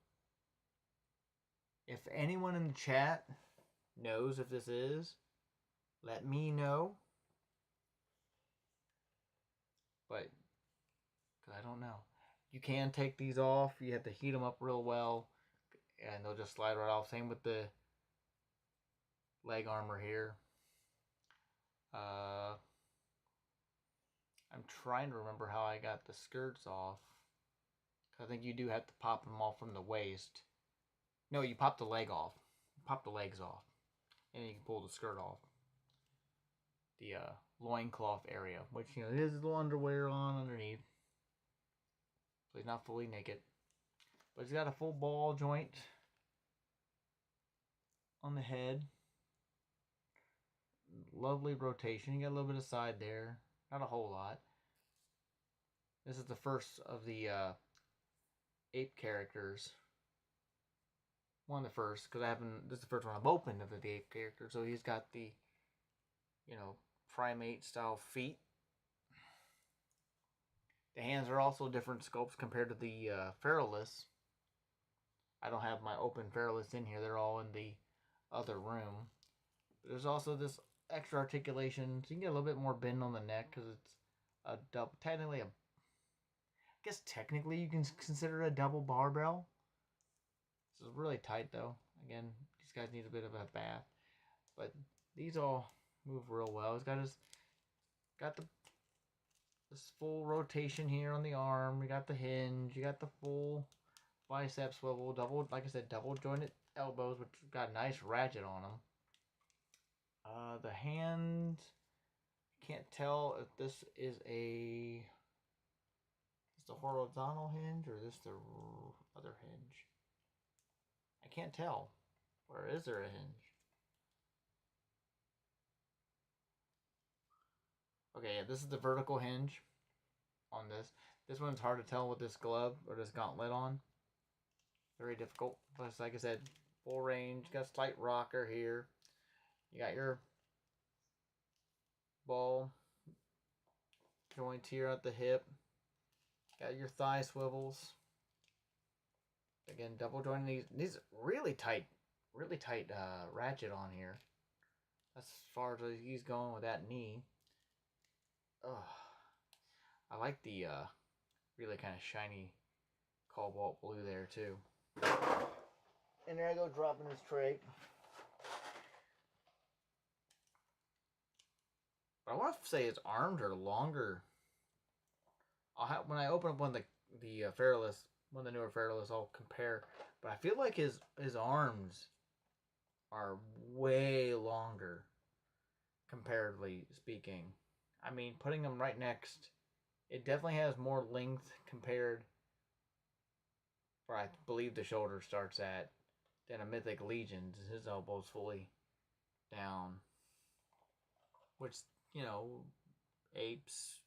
If anyone in the chat knows if this is, let me know. But I don't know. You can take these off. You have to heat them up real well, and they'll just slide right off. Same with the leg armor here. I'm trying to remember how I got the skirts off. I think you do have to pop them off from the waist. No, you pop the leg off. Pop the legs off. And you can pull the skirt off. The loincloth area. Which, you know, it is a little underwear on underneath. So he's not fully naked. But he's got a full ball joint on the head. Lovely rotation. You got a little bit of side there. Not a whole lot. This is the first of the ape characters. One of the first, because I haven't. This is the first one I've opened of the ape character. So he's got the, you know, primate style feet. The hands are also different sculpts compared to the Feralus. I don't have my open Feralus in here. They're all in the other room. There's also this extra articulation, so you can get a little bit more bend on the neck because it's a double. Technically, I guess technically you can consider it a double barbell. This is really tight though. Again, these guys need a bit of a bath, but these all move real well. He's got this full rotation here on the arm. We got the hinge. You got the full bicep swivel. Double, like I said, double jointed elbows, which got a nice ratchet on them. The hand, can't tell if this is the horizontal hinge or this the other hinge. I can't tell. Or is there a hinge? Okay, yeah, this is the vertical hinge on this. This one's hard to tell with this glove or this gauntlet on. Very difficult. But like I said, full range. Got a slight rocker here. You got your ball joint here at the hip. Got your thigh swivels. Again, double jointing these really tight ratchet on here. That's as far as he's going with that knee. Oh, I like the really kind of shiny cobalt blue there too. And there I go dropping his tray. But I want to say his arms are longer. When I open up one of the the Feralus, one of the newer Feralus, I'll compare. But I feel like his arms are way longer, comparatively speaking. I mean, putting them right next, it definitely has more length compared where I believe the shoulder starts at than a Mythic Legion's. His elbow's fully down, which, you know, apes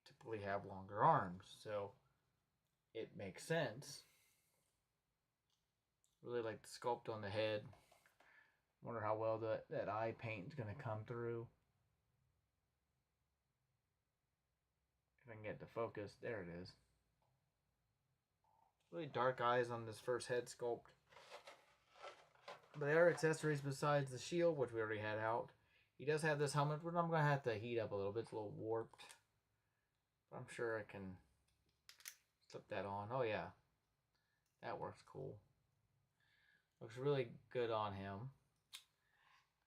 typically have longer arms, so it makes sense. Really like the sculpt on the head. Wonder how well that eye paint is going to come through. If I can get the focus, there it is. Really dark eyes on this first head sculpt. But there are accessories besides the shield, which we already had out. He does have this helmet, which I'm going to have to heat up a little bit. It's a little warped. But I'm sure I can slip that on. Oh yeah, that works cool. Looks really good on him.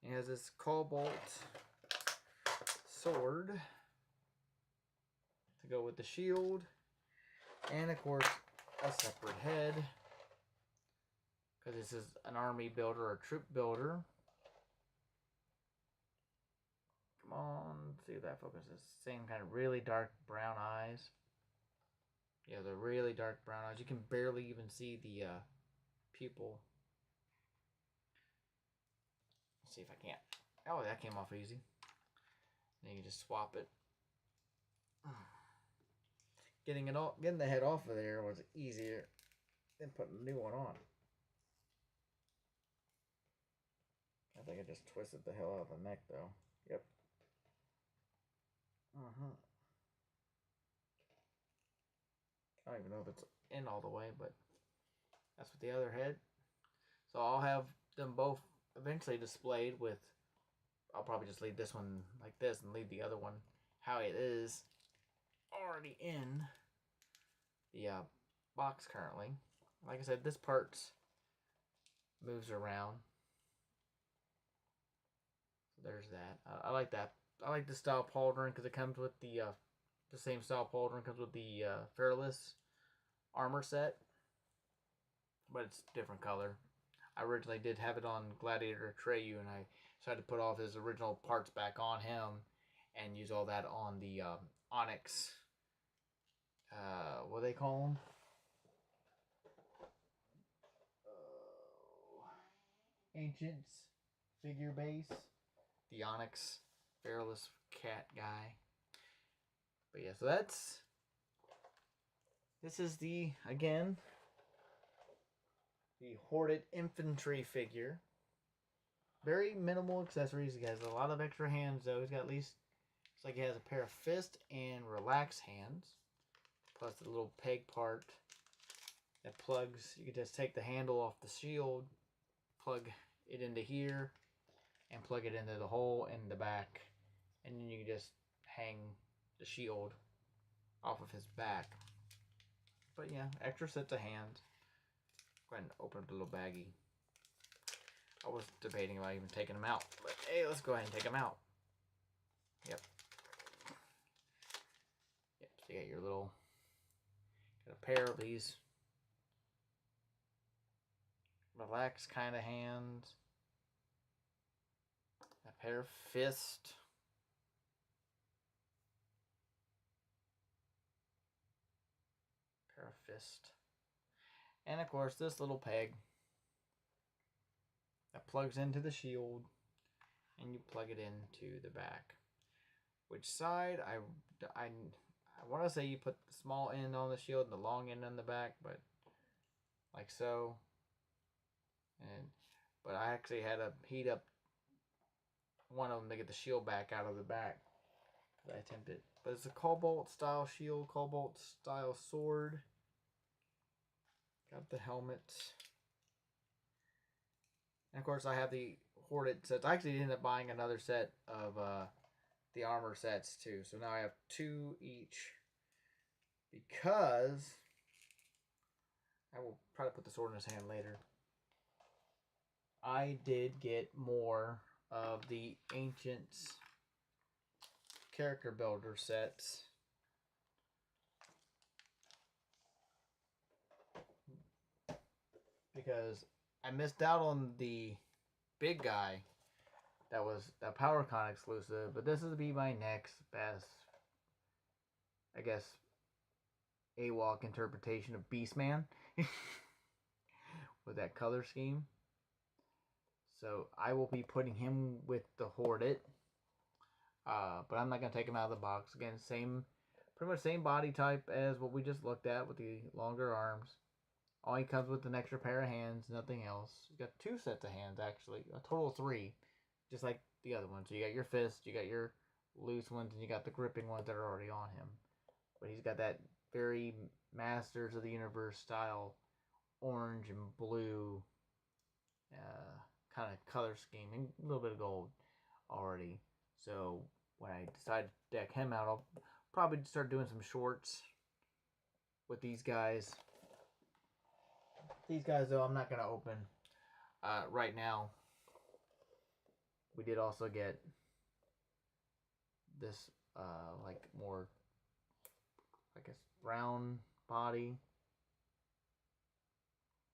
He has this cobalt sword to go with the shield. And of course, a separate head. Because this is an army builder or troop builder. Come on, let's see if that focuses. Same kind of really dark brown eyes. Yeah, they're really dark brown eyes. You can barely even see the pupil. Let's see if I can't. Oh, that came off easy. Then you can just swap it. Getting the head off of there was easier than putting a new one on. I think I just twisted the hell out of the neck though. Yep. I don't even know if it's in all the way, but that's with the other head. So I'll have them both eventually displayed with, I'll probably just leave this one like this and leave the other one how it is already in the box currently. Like I said, this part moves around. So there's that. I like that. I like the style pauldron because it comes with the same style pauldron comes with the Feralus armor set, but it's different color. I originally did have it on Gladiator Atreyu, and I decided to put all of his original parts back on him and use all that on the Onyx. What do they call them? Ancients figure base. The Onyx Feralus cat guy. But yeah, so this is again, the Hoarded Infantry figure. Very minimal accessories. He has a lot of extra hands though. He's got at least, it's like he has a pair of fist and relax hands. Plus the little peg part that plugs. You can just take the handle off the shield, plug it into here, and plug it into the hole in the back. And then you can just hang the shield off of his back. But yeah, extra sets of hands. Go ahead and open up the little baggie. I was debating about even taking them out, but hey, let's go ahead and take them out. Yep. Yep, so you got your little, got a pair of these relaxed kind of hands. A pair of fist. Pair of fist. And of course this little peg that plugs into the shield, and you plug it into the back. Which side? I want to say you put the small end on the shield and the long end on the back, but like so. But I actually had to heat up one of them to get the shield back out of the back. I attempted. But it's a cobalt style shield, cobalt style sword. Got the helmet. And of course I have the hoarded sets. I actually ended up buying another set of the armor sets too. So now I have 2 each. Because I will try to put the sword in his hand later. I did get more of the Ancients character builder sets because I missed out on the big guy that was a PowerCon exclusive, but this will be my next best, I guess, AWOC interpretation of Beastman with that color scheme. So I will be putting him with the Hordit, but I'm not going to take him out of the box. Again, pretty much same body type as what we just looked at with the longer arms. All he comes with an extra pair of hands, nothing else. He's got 2 sets of hands, actually. A total of 3, just like the other one. So you got your fist, you got your loose ones, and you got the gripping ones that are already on him. But he's got that very Masters of the Universe style orange and blue kind of color scheme, and a little bit of gold already. So when I decide to deck him out, I'll probably start doing some shorts with these guys. These guys, though, I'm not going to open right now. We did also get this, like, more, I guess, brown body,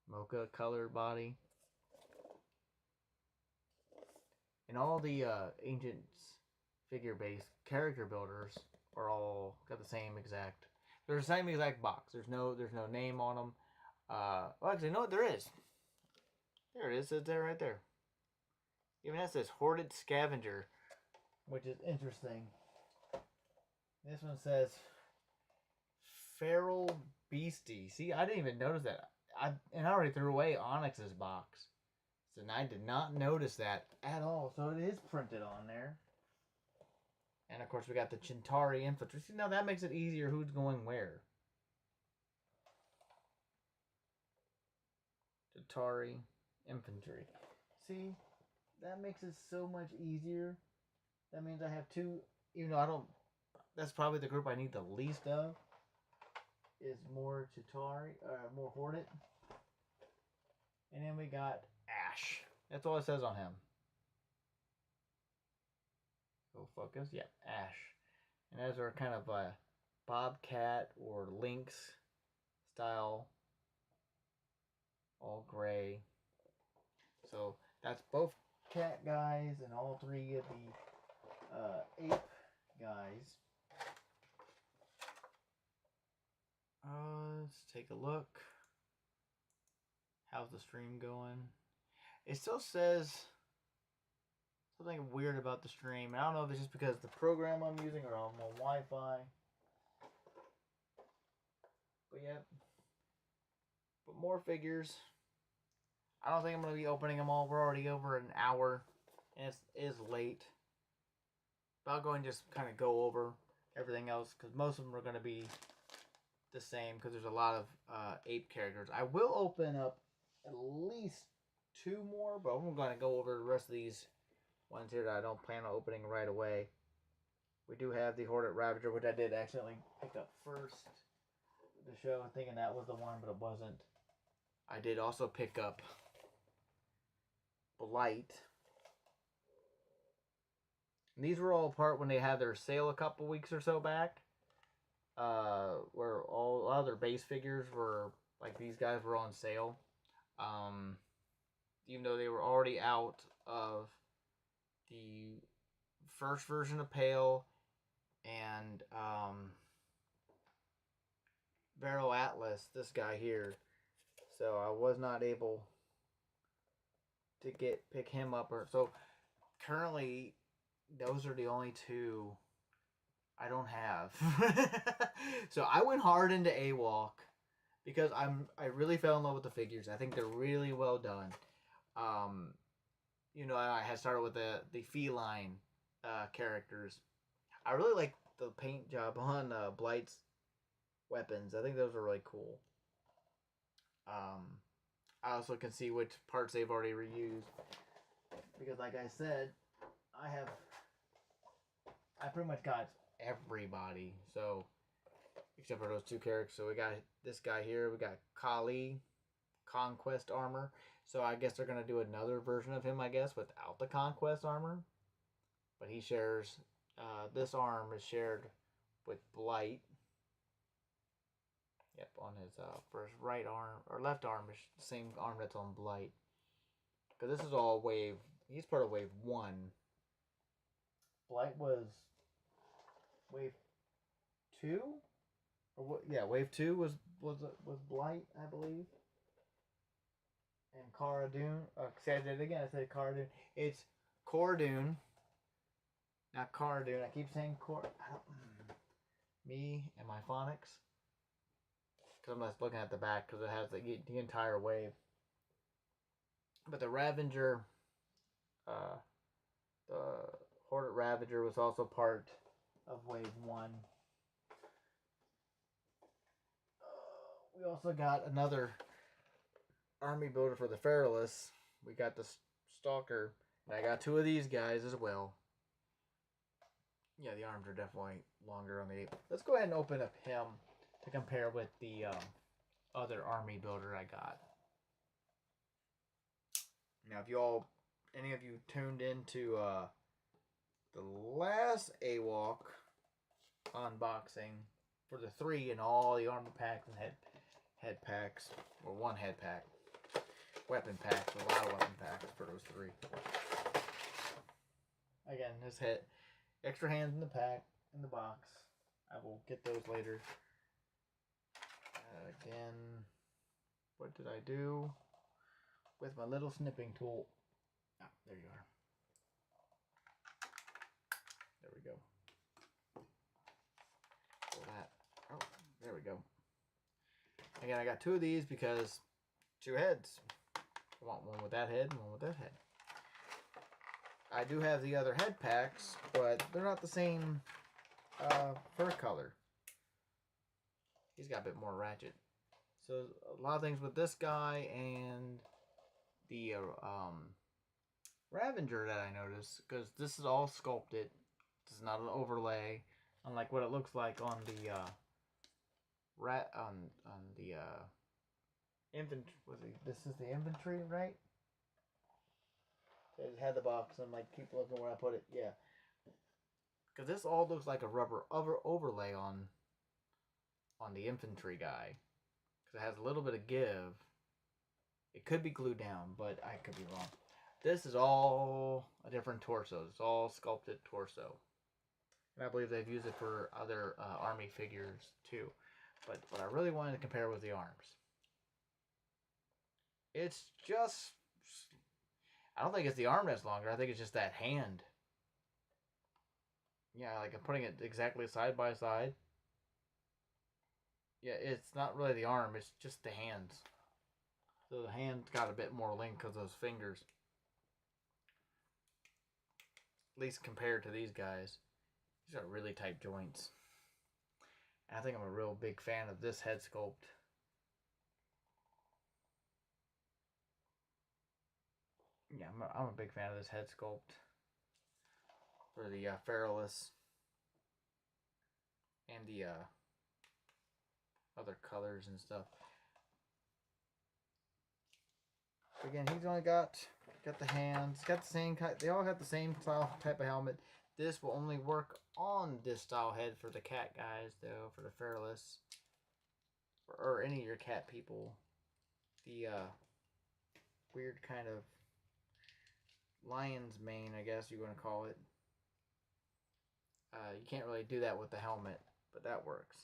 mocha colored body. And all the Ancients figure-based character builders are all got the same exact. They're the same exact box. There's no name on them. Well, actually, no, there is. There it is. It's there right there. Even that says Hoarded Scavenger, which is interesting. This one says Feral Beastie. See, I didn't even notice that. I already threw away Onyx's box. And I did not notice that at all. So it is printed on there. And of course we got the Chintari Infantry. See, now that makes it easier who's going where. Chintari Infantry. See, that makes it so much easier. That means I have 2, even though I don't, that's probably the group I need the least of, is more Chintari, more Hordit. And then we got Ash. That's all it says on him. Go focus. Yeah, Ash. And those are kind of a Bobcat or Lynx style. All gray. So that's both cat guys and all 3 of the ape guys. Let's take a look. How's the stream going? It still says something weird about the stream. I don't know if it's just because of the program I'm using or I'm on Wi-Fi. But yeah. But more figures. I don't think I'm going to be opening them all. We're already over an hour. And it is late. But I'll go and just kind of go over everything else. Because most of them are going to be the same. Because there's a lot of ape characters. I will open up at least 2 more, but I'm going to go over the rest of these ones here that I don't plan on opening right away. We do have the Hordit Ravager, which I did accidentally pick up first the show, thinking that was the one, but it wasn't. I did also pick up Blight. And these were all part when they had their sale a couple weeks or so back, where all other base figures were, like these guys were on sale. Even though they were already out of the first version of Pale and Vero Atlas, this guy here. So I was not able to pick him up. So currently, those are the only 2 I don't have. So I went hard into AWOC because I really fell in love with the figures. I think they're really well done. You know, I had started with the feline characters. I really like the paint job on Blight's weapons. I think those are really cool. I also can see which parts they've already reused. Because like I said, I pretty much got everybody. So, except for those 2 characters. So we got this guy here. We got Kali, Conquest armor. So I guess they're going to do another version of him, I guess, without the Conquest armor. But he shares, this arm is shared with Blight. Yep, on his for his right arm or left arm is the same arm that's on Blight. Because this is all wave. He's part of wave 1. Blight was wave 2, or what? Yeah, wave 2 was Blight, I believe. And Cara Dune. See, I did it again. I said Cara Dune. It's Cara Dune, not Cara Dune. I keep saying Cara. Me and my phonics. Because I'm just looking at the back because it has the entire wave. But the Ravager, the Horde Ravager was also part of wave 1. We also got another army builder for the Feralus. We got the Stalker. And I got 2 of these guys as well. Yeah, the arms are definitely longer on the ape. Let's go ahead and open up him to compare with the other army builder I got. Now, if any of you tuned into the last AWOC unboxing for the 3 and all the armor packs and head packs, or 1 head pack, weapon packs, a lot of weapon packs for those 3. Again, his head, extra hands in the pack, in the box. I will get those later. Again, what did I do with my little snipping tool? Ah, there you are. There we go. Pull that. Oh, there we go. Again, I got 2 of these because 2 heads. I want one with that head and one with that head. I do have the other head packs, but they're not the same fur color. He's got a bit more ratchet. So a lot of things with this guy and the Ravager that I noticed, because this is all sculpted. This is not an overlay, unlike what it looks like on the infantry. This is the infantry, right? It had the box. I'm like, keep looking where I put it. Yeah, because this all looks like a rubber overlay on the infantry guy, because it has a little bit of give. It could be glued down, but I could be wrong. This is all a different torso. It's all sculpted torso. And I believe they've used it for other army figures too. But what I really wanted to compare was the arms. It's just... I don't think it's the arm that's longer. I think it's just that hand. Yeah, like I'm putting it exactly side by side. Yeah, it's not really the arm. It's just the hands. So the hand's got a bit more length because of those fingers. At least compared to these guys. These are really tight joints. And I think I'm a real big fan of this head sculpt. Yeah, I'm a big fan of this head sculpt for the Feralus and the other colors and stuff. Again, he's only got the hands, got the same kind. They all have the same style type of helmet. This will only work on this style head for the cat guys, though, for the Feralus or any of your cat people. The weird kind of lion's mane, I guess you want to call it. You can't really do that with the helmet, but that works.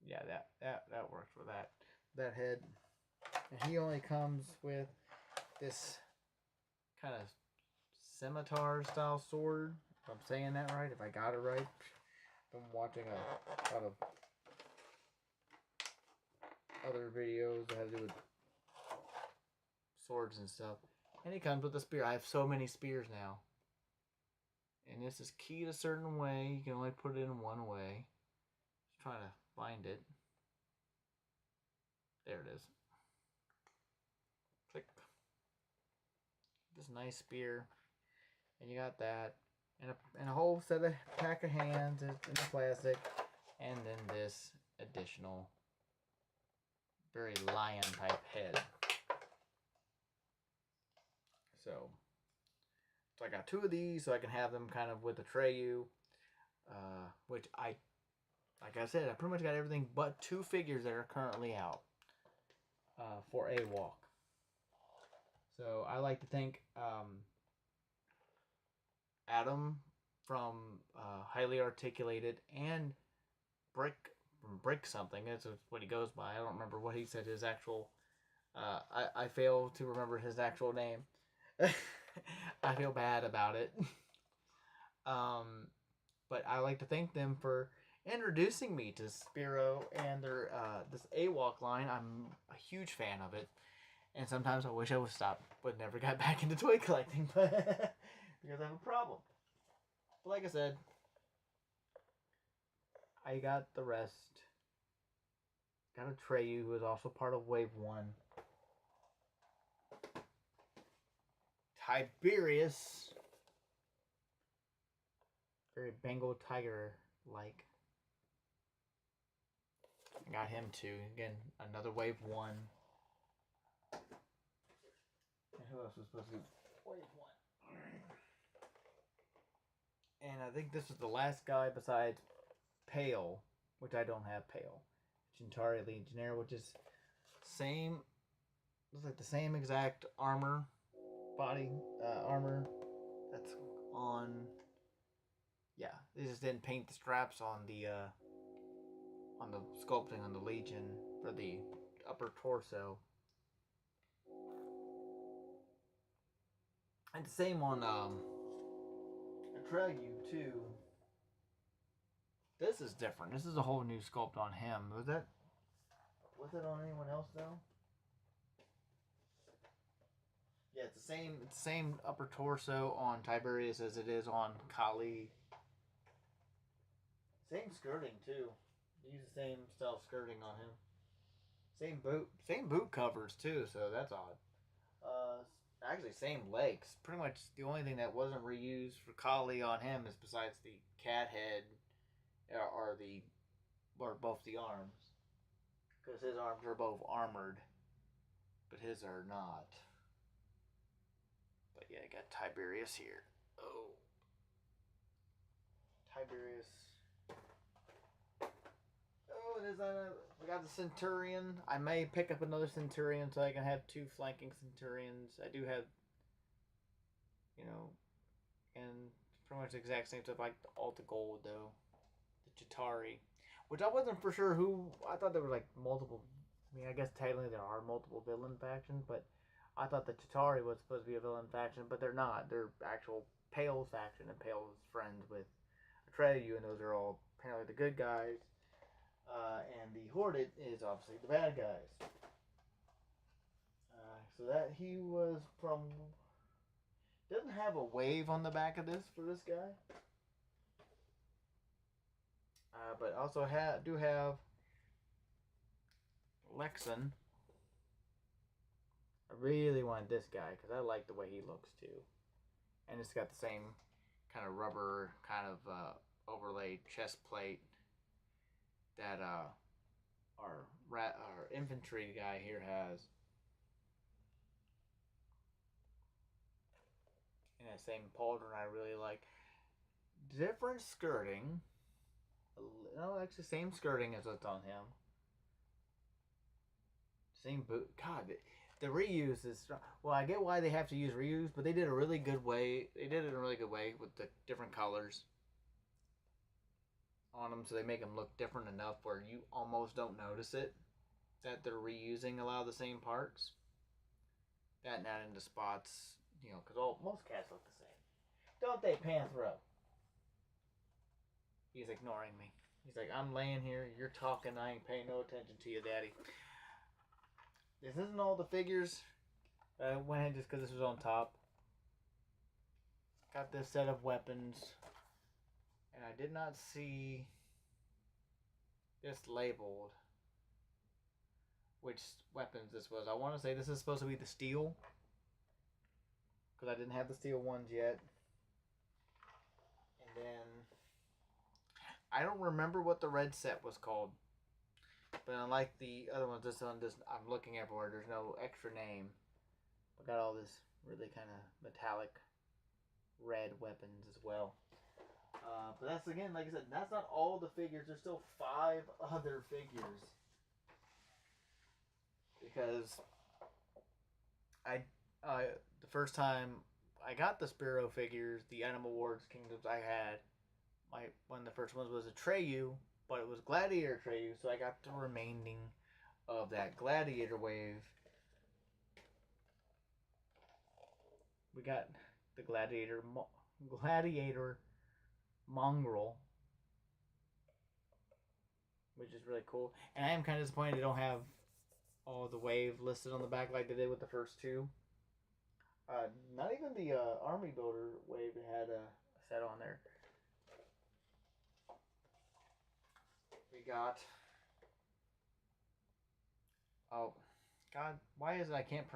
Yeah, that works for that head. And he only comes with this kind of scimitar style sword. If I'm saying that right, if I got it right. I'm watching a lot of other videos that have to do with swords and stuff. And he comes with a spear. I have so many spears now. And this is keyed a certain way. You can only put it in one way. Just trying to find it. There it is. Click. This nice spear. And you got that. And a whole set of pack of hands in the plastic. And then this additional very lion type head. So So I got 2 of these so I can have them kind of with Atreyu, which like I said, I pretty much got everything but 2 figures that are currently out for a walk. So I like to thank Adam from Highly Articulated and Brick something. That's what he goes by. I don't remember what he said his actual. I fail to remember his actual name. I feel bad about it. But I like to thank them for introducing me to Spiro and their this AWalk line. I'm a huge fan of it, and sometimes I wish I would stop, but never got back into toy collecting, but because I have a problem. But like I said, I got the rest. Got Atreyu, who is also part of Wave 1. Tiberius. Very Bengal tiger like. I got him too. Again, another Wave 1. And who else was supposed to be Wave 1? And I think this is the last guy besides Pale, which I don't have Pale. Chintari Legionnaire, which is same, looks like the same exact armor, body armor that's on. Yeah, they just didn't paint the straps on the sculpting on the Legion for the upper torso. And the same on Atreyu too. This is different. This is a whole new sculpt on him. Was it on anyone else though? Yeah, it's the same upper torso on Tiberius as it is on Kali. Same skirting too. Use the same style skirting on him. Same boot covers too. So that's odd. Actually, same legs. Pretty much the only thing that wasn't reused for Kali on him is besides the cat head, or both the arms, because his arms are both armored, but his are not. But yeah, I got Tiberius here. Oh, Tiberius. Oh, it is. We got the Centurion. I may pick up another Centurion so I can have 2 flanking Centurions. I do have, and pretty much the exact same stuff like the Alta Gold though. The Chitauri, which I wasn't for sure who. I thought there were like multiple. I mean, I guess technically there are multiple villain factions, but I thought the Chitauri was supposed to be a villain faction, but they're not. They're actual Pale's faction, and Pale's friends with Atreyu, and those are all apparently the good guys. And the Horde is obviously the bad guys. So that he was from. Doesn't have a wave on the back of this for this guy. But also do have Lexan. I really wanted this guy because I like the way he looks too. And it's got the same kind of rubber kind of overlaid chest plate that our infantry guy here has. And that same pauldron I really like. Different skirting. No, actually same skirting as what's on him. Same boot. God, the reuse is strong. Well, I get why they have to use reuse, but they did a really good way. They did it in a really good way with the different colors on them, so they make them look different enough where you almost don't notice it that they're reusing a lot of the same parts. That not into spots, because most cats look the same, don't they, Panthro? He's ignoring me. He's like, I'm laying here, you're talking, I ain't paying no attention to you, Daddy. This isn't all the figures. I went ahead just because this was on top. Got this set of weapons. And I did not see this labeled which weapons this was. I want to say this is supposed to be the steel, because I didn't have the steel ones yet. And then I don't remember what the red set was called, but unlike the other ones, this one just, I'm looking everywhere, there's no extra name. I got all this really kind of metallic red weapons as well. But that's, again, like I said, that's not all the figures. There's still 5 other figures. Because the first time I got the Spiro figures, the Animal Wars Kingdoms I had, one of the first ones was Atreyu, but it was Gladiator Atreyu, so I got the remaining of that Gladiator wave. We got the Gladiator Mongrel, which is really cool. And I am kind of disappointed they don't have all the wave listed on the back like they did with the first two. Not even the Army Builder wave had a set on there. We got... Oh, God, why is it I can't...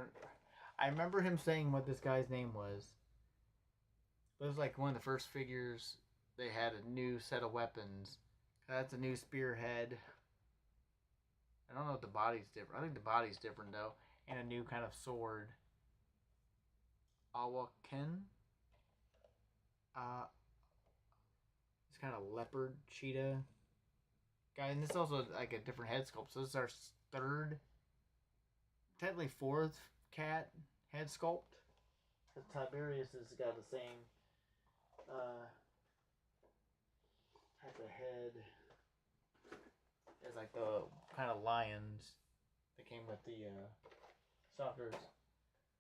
I remember him saying what this guy's name was. It was like one of the first figures. They had a new set of weapons. That's a new spearhead. I don't know if the body's different. I think the body's different, though. And a new kind of sword. Awaken. It's kind of leopard cheetah guy. And this is also like a different head sculpt. So this is our third, technically fourth cat head sculpt. Tiberius has got the same type of head as like the kind of lions that came with the stalkers.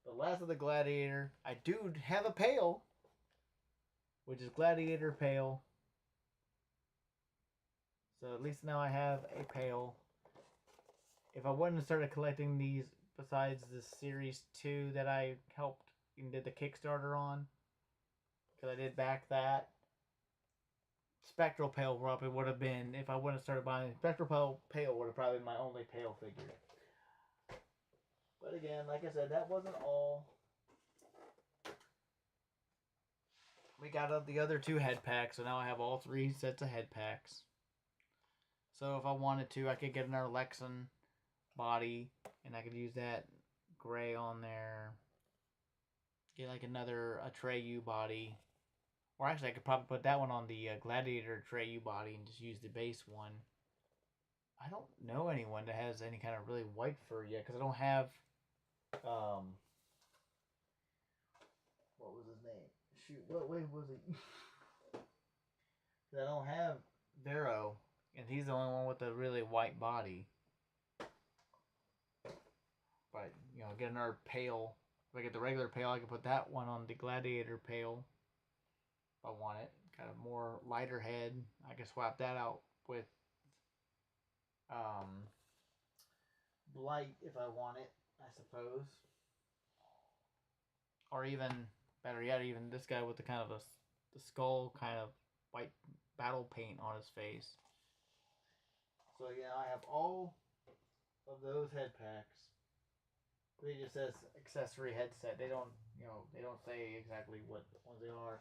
The last of the Gladiator, I do have a pail, which is Gladiator Pail. So at least now I have a pail. If I wouldn't have started collecting these, besides the Series 2 that I helped and did the Kickstarter on, because I did back that, Spectral Pail probably would have been, if I wouldn't have started buying Spectral Pail would have probably been my only pail figure. But again, like I said, that wasn't all. We got the other 2 head packs, so now I have all 3 sets of head packs. So if I wanted to, I could get another Lexan body, and I could use that gray on there. Get like another Atreyu body. Or actually, I could probably put that one on the Gladiator Atreyu body and just use the base one. I don't know anyone that has any kind of really white fur yet, because I don't have... what was his name? Shoot, what wave was he? I don't have Vero, and he's the only one with a really white body. But, you know, get another pail. If I get the regular pail, I can put that one on the Gladiator pail. If I want it. Kind of more lighter head. I can swap that out with Blight if I want it, I suppose. Or even, better yet, even this guy with the kind of the skull kind of white battle paint on his face. So yeah, I have all of those head packs. It just says accessory headset. They don't, you know, they don't say exactly what ones they are.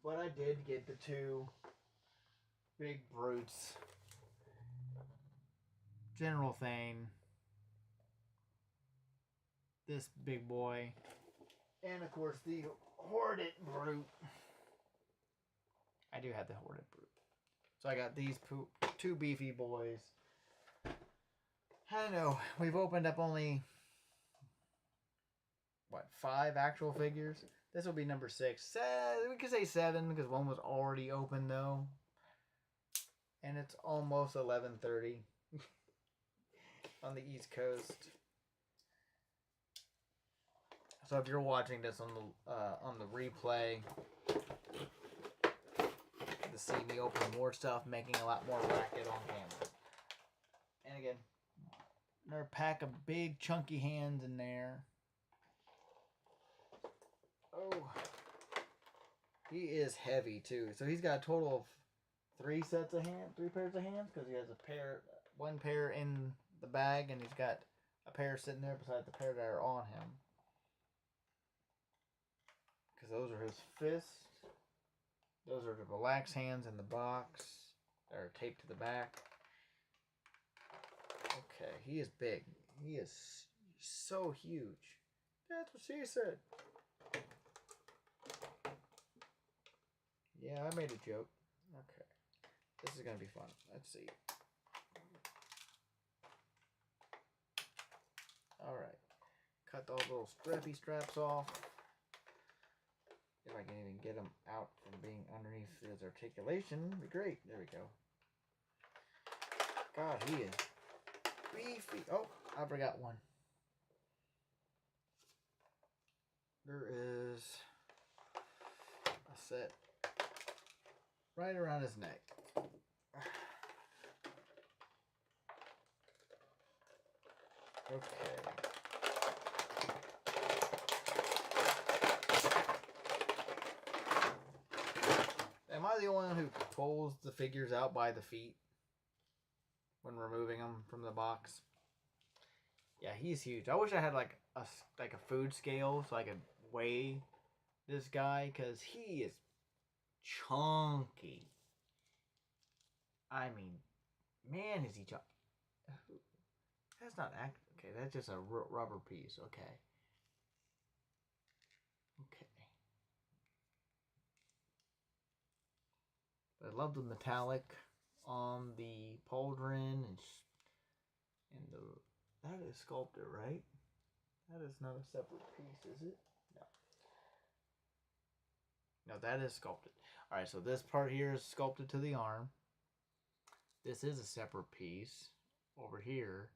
But I did get the 2 big brutes. General Thane. This big boy. And of course the Horded Brute. I do have the Horded Brute. So I got these 2 beefy boys. I don't know. We've opened up only... what, 5 actual figures? This will be number 6. We could say 7 because one was already open though. And it's almost 11:30 on the East Coast. So if you're watching this on the replay, to see me open more stuff, making a lot more racket on camera. And again, another pack of big chunky hands in there. Oh, he is heavy too. So he's got a total of 3 pairs of hands, because he has one pair in the bag, and he's got a pair sitting there beside the pair that are on him. Because those are his fists. Those are the relaxed hands in the box that are taped to the back. Okay, he is big. He is so huge. That's what she said. Yeah, I made a joke. Okay. This is going to be fun. Let's see. Alright. Cut all the little strappy straps off. If I can even get them out from being underneath his articulation, would be great. There we go. God, he is beefy. Oh, I forgot one. There is a set right around his neck. Okay. Am I the only one who pulls the figures out by the feet when removing them from the box? Yeah, he's huge. I wish I had like a food scale so I could weigh this guy, because he is chunky. I mean, man, is he chunky. That's not okay, that's just a rubber piece. Okay. Okay. But I love the metallic on the pauldron and the... That is sculpted, right? That is not a separate piece, is it? No. No, that is sculpted. Alright, so this part here is sculpted to the arm. This is a separate piece over here.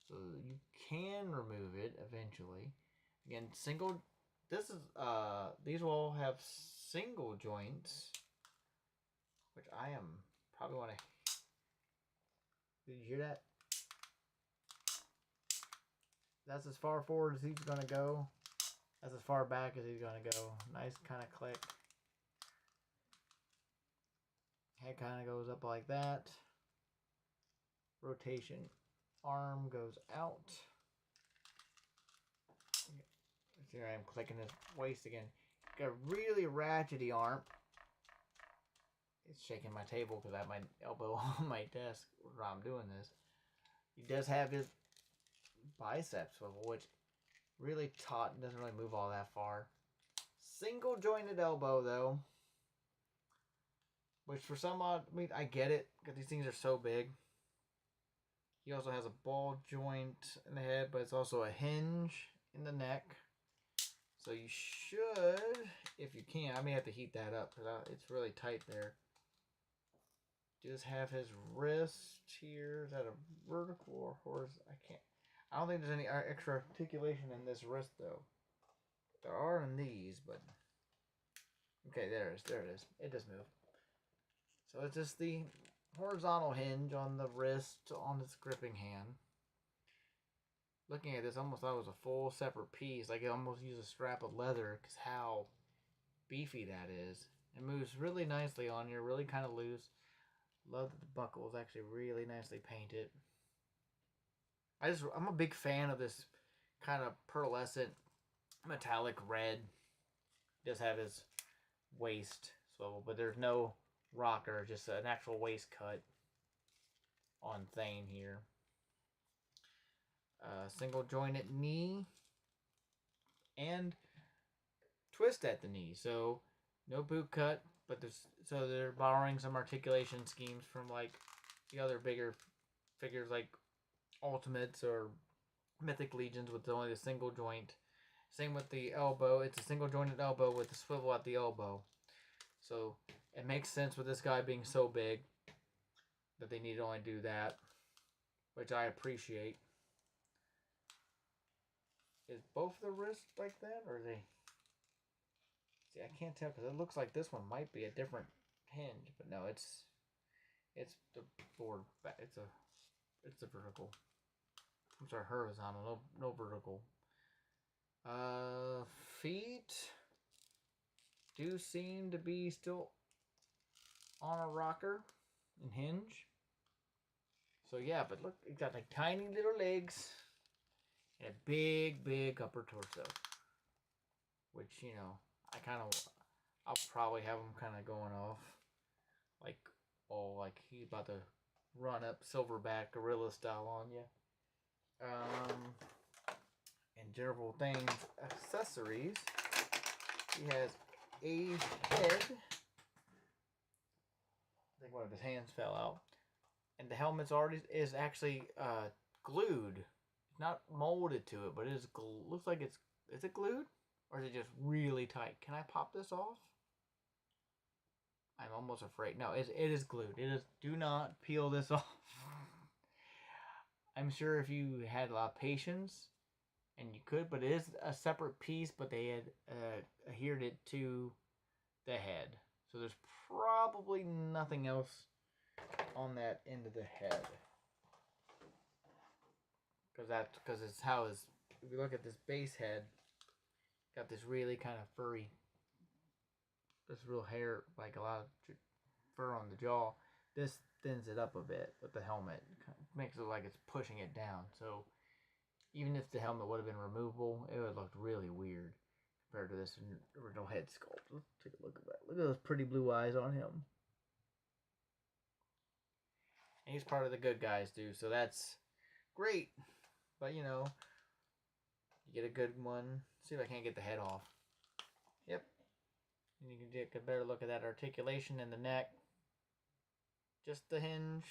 So you can remove it eventually. Again, single... This is... These will all have single joints, which I am probably want to... Did you hear that? That's as far forward as he's going to go. That's as far back as he's going to go. Nice kind of click. Head kind of goes up like that. Rotation. Arm goes out. Here I am clicking his waist again. Got a really ratchety arm. It's shaking my table because I have my elbow on my desk while I'm doing this. He does have his biceps swivel, which really taut, doesn't really move all that far. Single jointed elbow though, which for some odd, I mean, I get it because these things are so big. He also has a ball joint in the head, but it's also a hinge in the neck. So you should, if you can, I may have to heat that up because it's really tight there. Just have his wrist here. Is that a vertical or horizontal? I can't. I don't think there's any extra articulation in this wrist though. There are in these, but okay, there it is. There it is. It does move. So it's just the horizontal hinge on the wrist on his gripping hand. Looking at this, I almost thought it was a full separate piece. Like it almost used a strap of leather because how beefy that is. It moves really nicely on here, really kind of loose. Love that the buckle is actually really nicely painted. I'm a big fan of this kind of pearlescent metallic red. Does have his waist swivel, but there's no rocker, just an actual waist cut on Thane here. Single jointed knee and twist at the knee. So no boot cut, but they're borrowing some articulation schemes from like the other bigger figures like Ultimates or Mythic Legions with only the single joint. Same with the elbow. It's a single jointed elbow with a swivel at the elbow. So it makes sense with this guy being so big that they need to only do that, which I appreciate. Is both the wrists like that, or are they? See, I can't tell because it looks like this one might be a different hinge, but no, it's the board. It's a vertical. I'm sorry, horizontal. No vertical. Feet do seem to be still on a rocker and hinge. So yeah, but look, it got like tiny little legs and a big upper torso. Which, you know, I'll probably have him kind of going off. Like, oh, like he's about to run up silverback gorilla style on you. And general things, accessories. He has a head one of his hands fell out, and the helmet's already is actually glued. It's not molded to it, but it is looks like it's is it glued or is it just really tight? Can I pop this off? I'm almost afraid. No, it is glued. It is. Do not peel this off. I'm sure if you had a lot of patience and you could, but it is a separate piece, but they had adhered it to the head. So there's probably nothing else on that end of the head. Because it's how his, if you look at this base head, got this really kind of furry, this real hair, like a lot of fur on the jaw. This thins it up a bit with the helmet. Makes it look like it's pushing it down. So even if the helmet would have been removable, it would have looked really weird compared to this original head sculpt. Let's take a look at that. Look at those pretty blue eyes on him. And he's part of the good guys too, so that's great. But you know, you get a good one. See if I can't get the head off. Yep. And you can get a better look at that articulation in the neck. Just the hinge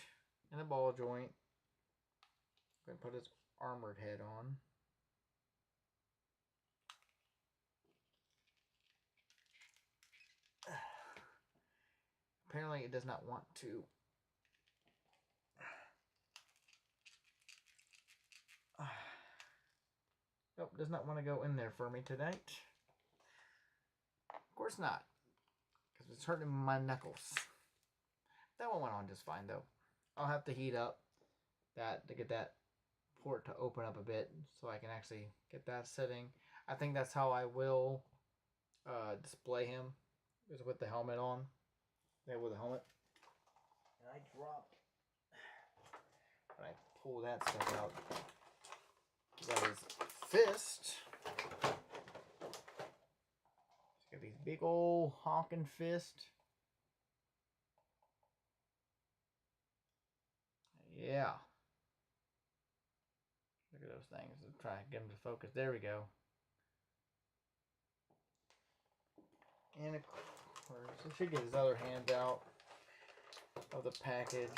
and the ball joint. I'm going to put his armored head on. Apparently it does not want to. Nope, does not want to go in there for me tonight. Of course not. Because it's hurting my knuckles. That one went on just fine though. I'll have to heat up that to get that port to open up a bit so I can actually get that sitting. I think that's how I will display him, is with the helmet on. Yeah, with the helmet. And I dropped, when I pull that stuff out, got his fist. He's got these big old honking fist. Yeah. Look at those things. I'll try to get them to focus. There we go. And of course, I should get his other hand out of the package.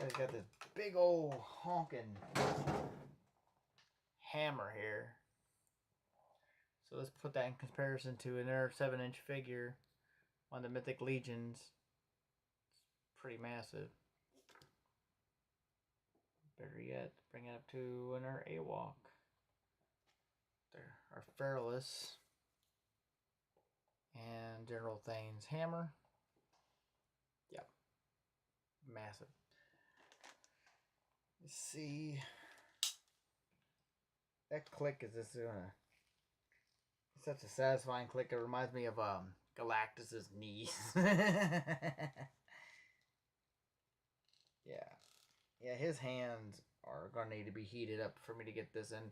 He's got this big old honking hammer here. So let's put that in comparison to another 7-inch figure on the Mythic Legions. It's pretty massive. Better yet, bring it up to another AWOC. There, our Feralus and General Thane's hammer. Yep, massive. Let's see. That click is just gonna. Such a satisfying click. It reminds me of Galactus's knees. Yeah. Yeah, his hands are going to need to be heated up for me to get this in.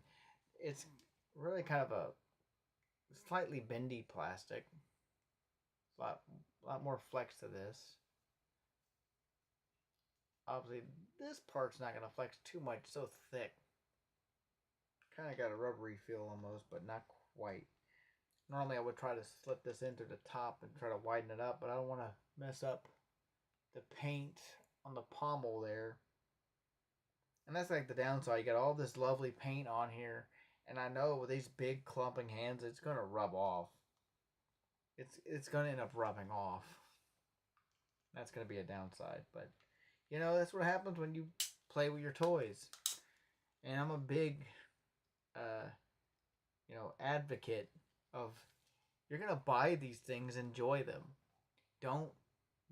It's really kind of a slightly bendy plastic. A lot more flex to this. Obviously, this part's not going to flex too much. It's so thick. Kind of got a rubbery feel almost, but not quite. Normally, I would try to slip this into the top and try to widen it up, but I don't want to mess up the paint on the pommel there. And that's like the downside. You got all this lovely paint on here, and I know with these big clumping hands, it's going to rub off. It's going to end up rubbing off. That's going to be a downside, but you know, that's what happens when you play with your toys. And I'm a big, advocate of, you're going to buy these things, enjoy them. Don't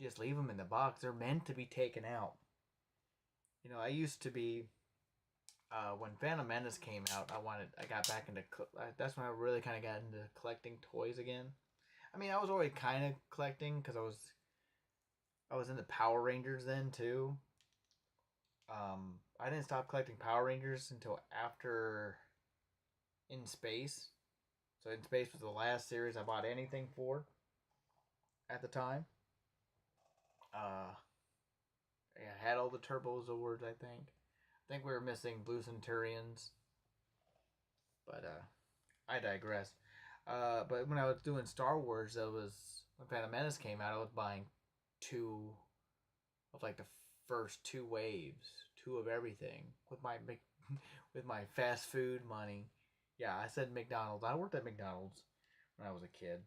just leave them in the box. They're meant to be taken out. You know, I used to be, when Phantom Menace came out, I got back into, that's when I really kind of got into collecting toys again. I mean, I was already kind of collecting because I was into Power Rangers then too. I didn't stop collecting Power Rangers until after In Space. So In Space was the last series I bought anything for at the time. Yeah, I had all the Turbozords, I think. I think we were missing Blue Centurions. But I digress. But when I was doing Star Wars, when Phantom Menace came out, I was buying two of like the first two waves, two of everything with my with my fast food money. Yeah, I said McDonald's. I worked at McDonald's when I was a kid.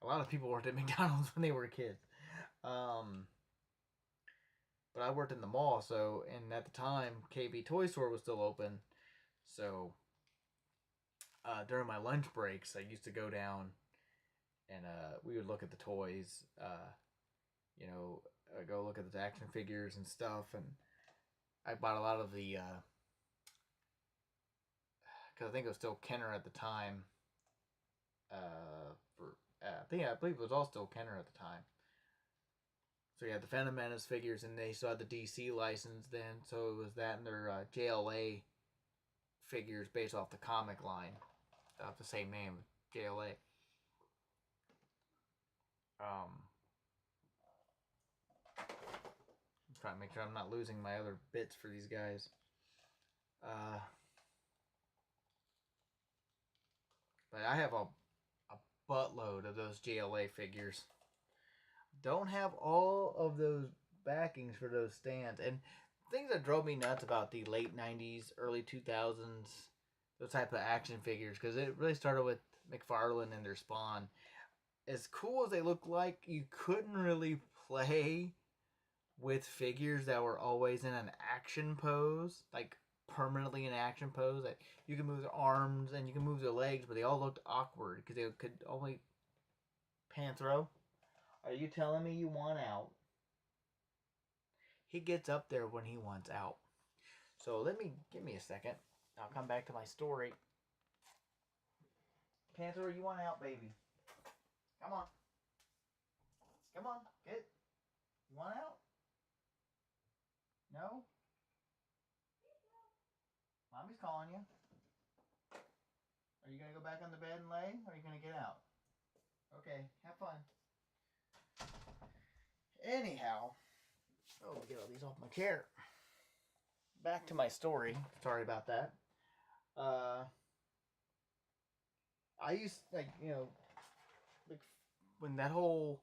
A lot of people worked at McDonald's when they were kids. Um, but I worked in the mall, so and at the time KB Toy Store was still open. So during my lunch breaks, I used to go down and we would look at the toys. Go look at the action figures and stuff, and I bought a lot of the because I think it was still Kenner at the time. I believe it was all still Kenner at the time. So you had the Phantom Menace figures, and they still had the DC license then. So it was that and their JLA figures based off the comic line, the same name, JLA. I'm trying to make sure I'm not losing my other bits for these guys. But I have a buttload of those JLA figures. Don't have all of those backings for those stands. And things that drove me nuts about the late 90s, early 2000s, those type of action figures, because it really started with McFarlane and their Spawn. As cool as they look like, you couldn't really play with figures that were always in an action pose, like permanently in action pose. That you can move their arms and you can move their legs, but they all looked awkward because they could only Panthro. Are you telling me you want out? He gets up there when he wants out. So give me a second. I'll come back to my story. Panther, you want out, baby? Come on. Come on, get. You want out? No? Mommy's calling you. Are you going to go back on the bed and lay? Or are you going to get out? Okay, have fun. Anyhow. Oh, get all these off my chair. Back to my story. Sorry about that. I used, when that whole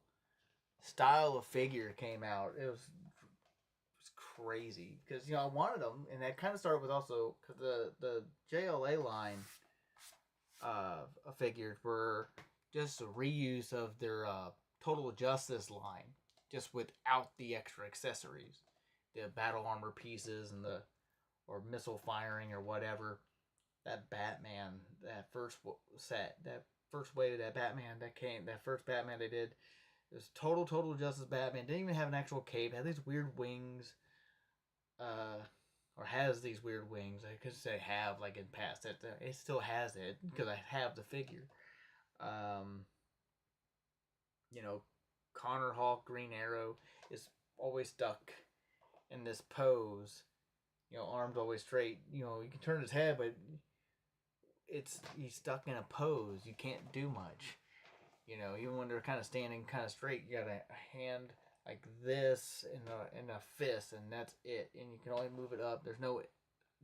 style of figure came out, it was crazy because I wanted them, and that kind of started with also because the JLA line of figures were just a reuse of their Total Justice line, just without the extra accessories, the battle armor pieces and or missile firing or whatever. That Batman, that first set, that first wave of that Batman that first Batman they did, it was Total Justice Batman. Didn't even have an actual cape. It had these weird wings. Or has these weird wings. I could say have, like in past. It still has it because I have the figure. Connor Hawk Green Arrow is always stuck in this pose. Arms always straight. You can turn his head, but he's stuck in a pose. You can't do much. Even when they're kind of standing kind of straight, you got a hand like this in a fist, and that's it. And you can only move it up. There's no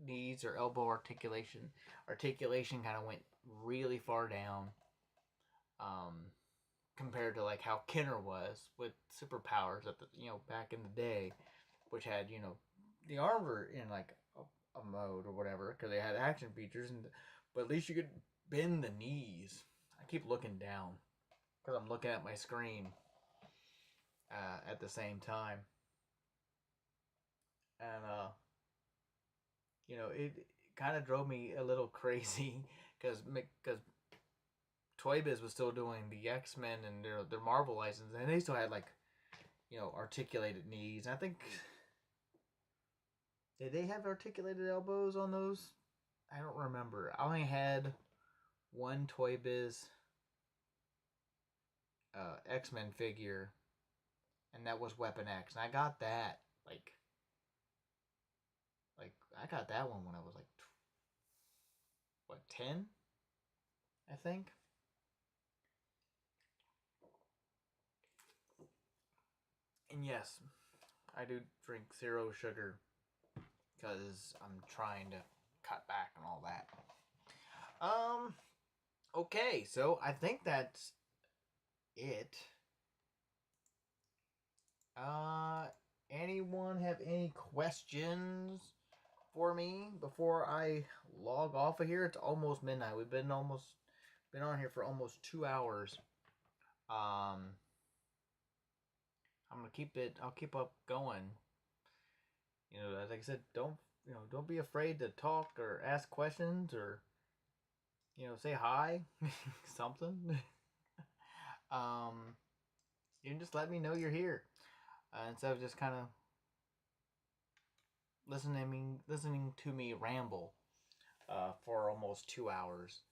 knees or elbow articulation. Articulation kind of went really far down, compared to like how Kenner was with superpowers at the back in the day, which had the arms were in like a mode or whatever because they had action features, but at least you could bend the knees. I keep looking down because I'm looking at my screen at the same time, and it kind of drove me a little crazy because Toy Biz was still doing the X-Men and their Marvel license, and they still had like articulated knees. And I think did they have articulated elbows on those? I don't remember. I only had one Toy Biz X-Men figure, and that was Weapon X, and I got that like I got that one when I was like 10, I think. And yes, I do drink 0 sugar because I'm trying to cut back and all that. Okay, so I think that's it Uh, anyone have any questions for me before I log off of here? It's almost midnight. We've been on here for almost 2 hours. Um, I'm gonna keep it. I'll keep up going. Like I said, don't be afraid to talk or ask questions or say hi, something. um, you can just let me know you're here instead of just kind of listening to me ramble for almost 2 hours.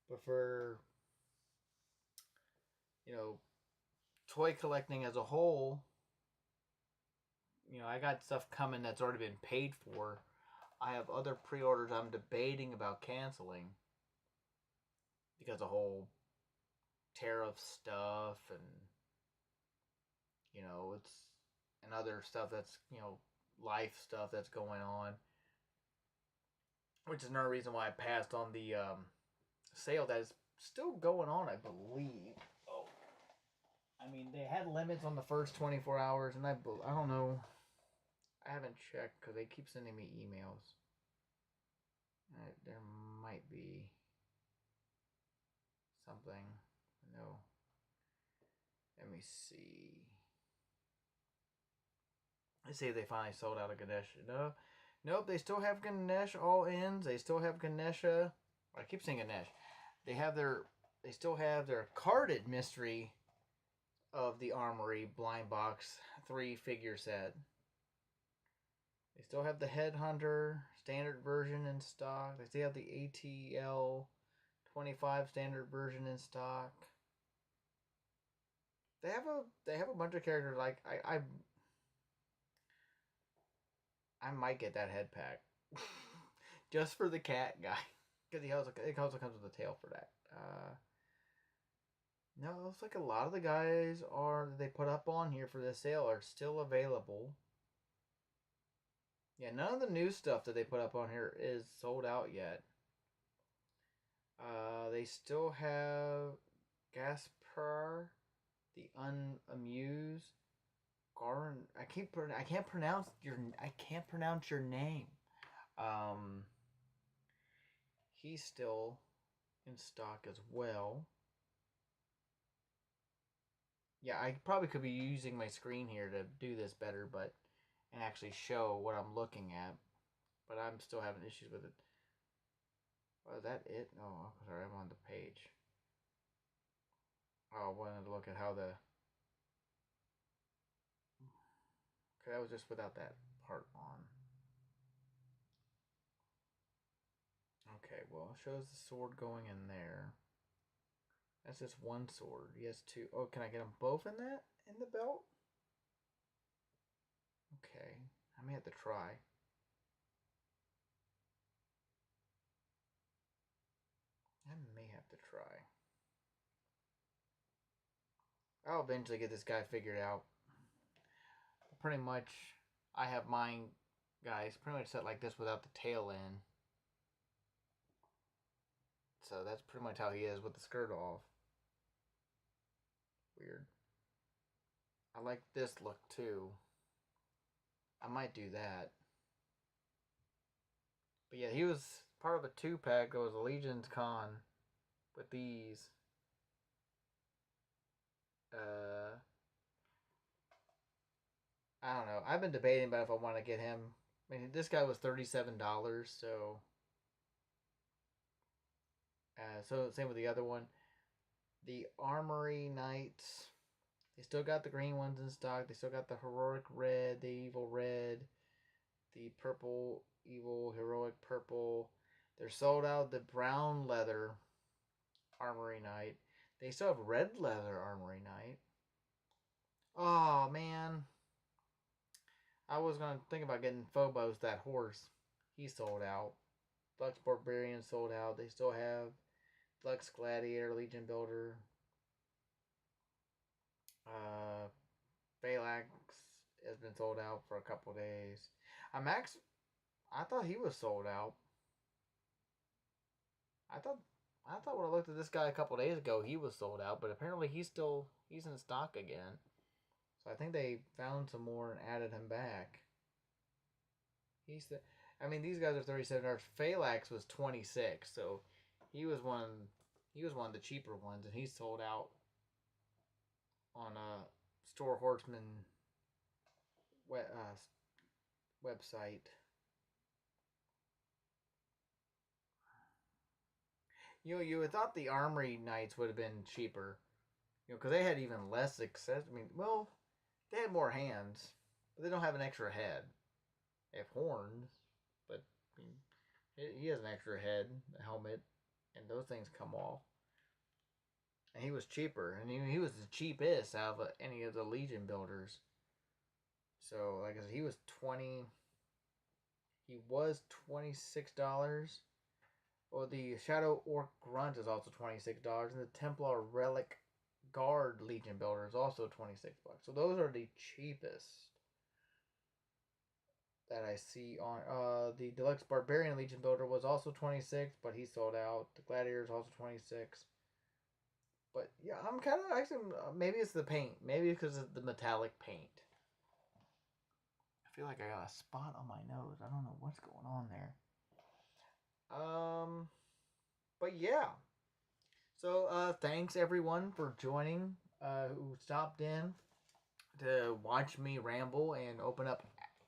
But for you know toy collecting as a whole, I got stuff coming that's already been paid for. I have other pre-orders I'm debating about canceling because of whole tariff stuff and it's and other stuff that's life stuff that's going on, which is another reason why I passed on the sale that is still going on, I believe. Oh, I mean they had limits on the first 24 hours, and I don't know. I haven't checked because they keep sending me emails. There might be something. No. Let me see. Let's see if they finally sold out of Ganesh. No. Nope, they still have Ganesh all ends. They still have Ganesha. I keep saying Ganesh. They still have their carded mystery of the Armory blind box 3-figure set. They still have the Headhunter standard version in stock. They still have the ATL 25 standard version in stock. They have a bunch of characters. Like I might get that head pack just for the cat guy because it also comes with a tail for that. No, it looks like a lot of the guys they put up on here for this sale are still available. Yeah, none of the new stuff that they put up on here is sold out yet. They still have Gaspar, the Unamused. Garn. I can't pronounce your name. Um, he's still in stock as well. Yeah, I probably could be using my screen here to do this better, and actually show what I'm looking at. But I'm still having issues with it. Oh, is that it? Oh, sorry, I'm on the page. Oh, I wanted to look at how the. Okay, that was just without that part on. Okay, well, it shows the sword going in there. That's just one sword. He has two. Oh, can I get them both in that? In the belt? Okay. I may have to try. I may have to try. I'll eventually get this guy figured out. Pretty much, I have mine, guys, pretty much set like this without the tail in. So that's pretty much how he is with the skirt off. Weird. I like this look too. I might do that. But yeah, he was part of a 2-pack that was a Legion's Con with these. I don't know. I've been debating about if I want to get him. I mean, this guy was $37, so. So same with the other one. The Armory Knights. They still got the green ones in stock. They still got the heroic red, the evil red, the purple, evil, heroic purple. They're sold out. The brown leather Armory Knight. They still have red leather Armory Knight. Oh, man. I was going to think about getting Phobos, that horse. He sold out. Flux Barbarian sold out. They still have Flux Gladiator, Legion Builder. Phalanx has been sold out for a couple days. I thought he was sold out. I thought when I looked at this guy a couple days ago, he was sold out, but apparently he's in stock again. So I think they found some more and added him back. These guys are $37. Phalanx was 26, so he was one. He was one of the cheaper ones, and he's sold out on a Store Horseman website. You would thought the Armory Knights would have been cheaper, because they had even less success. They had more hands, but they don't have an extra head. They have horns, but he has an extra head, a helmet, and those things come off. And he was cheaper, and he was the cheapest out of any of the Legion builders. So, like I said, he was $26. Well, the Shadow Orc Grunt is also $26, and the Templar Relic Guard Legion builder is also $26. So those are the cheapest that I see on. The Deluxe Barbarian Legion builder was also $26, but he sold out. The Gladiator is also $26. But yeah, I'm kind of actually, maybe it's the paint. Maybe because of the metallic paint. I feel like I got a spot on my nose. I don't know what's going on there. But yeah. So thanks everyone for joining. Who stopped in to watch me ramble and open up a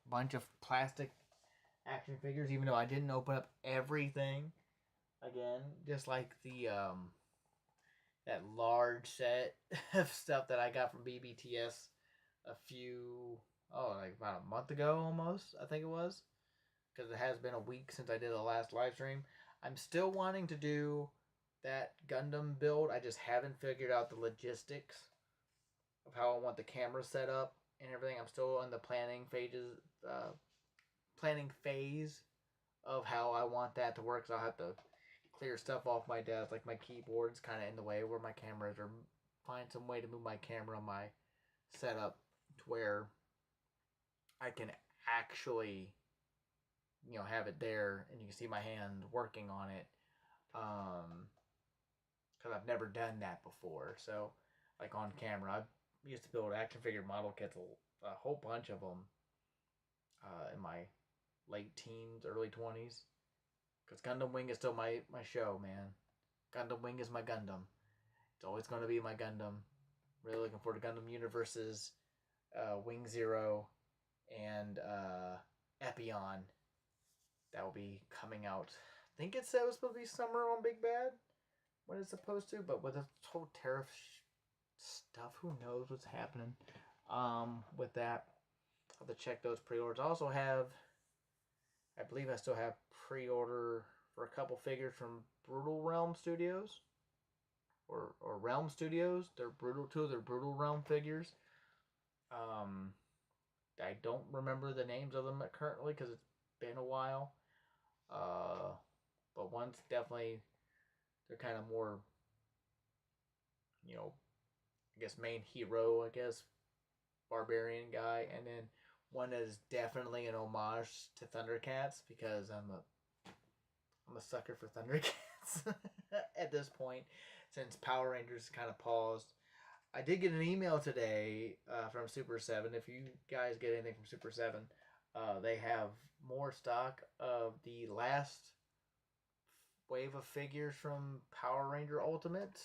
bunch of plastic action figures, even though I didn't open up everything. Again, just like the that large set of stuff that I got from BBTS about a month ago almost, I think it was. Because it has been a week since I did the last live stream. I'm still wanting to do that Gundam build. I just haven't figured out the logistics of how I want the camera set up and everything. I'm still in the planning phase of how I want that to work. So I'll have to clear stuff off my desk, like my keyboard's kind of in the way where my cameras are. Find some way to move my camera, my setup to where I can actually, have it there and you can see my hand working on it. Because I've never done that before. So, like on camera, I used to build action figure model kits, a whole bunch of them in my late teens, early 20s. Because Gundam Wing is still my show, man. Gundam Wing is my Gundam. It's always going to be my Gundam. Really looking forward to Gundam Universe's Wing Zero and Epion. That will be coming out. I think it said it was supposed to be summer on Big Bad. When it's supposed to, but with the whole tariff stuff, who knows what's happening with that. I'll have to check those pre-orders. I also have, I believe I still have pre-order for a couple figures from Brutal Realm Studios. Or Realm Studios. They're Brutal Realm figures. I don't remember the names of them currently because it's been a while. But one's definitely, they're kind of more, I guess main hero, barbarian guy, and then one is definitely an homage to Thundercats because I'm a sucker for Thundercats at this point since Power Rangers kind of paused. I did get an email today from Super 7. If you guys get anything from Super 7, they have more stock of the last wave of figures from Power Ranger Ultimate,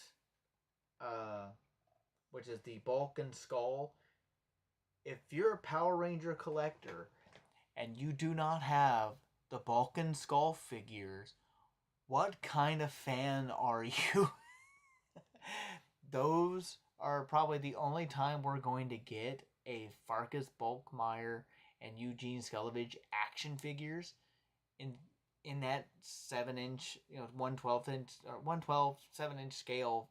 which is the Bulk and Skull. If you're a Power Ranger collector and you do not have the Bulk and Skull figures, what kind of fan are you? Those are probably the only time we're going to get a Farkas Bulkmeyer and Eugene Skelovich action figures in that 7-inch, 1/12 or 1/12 7-inch scale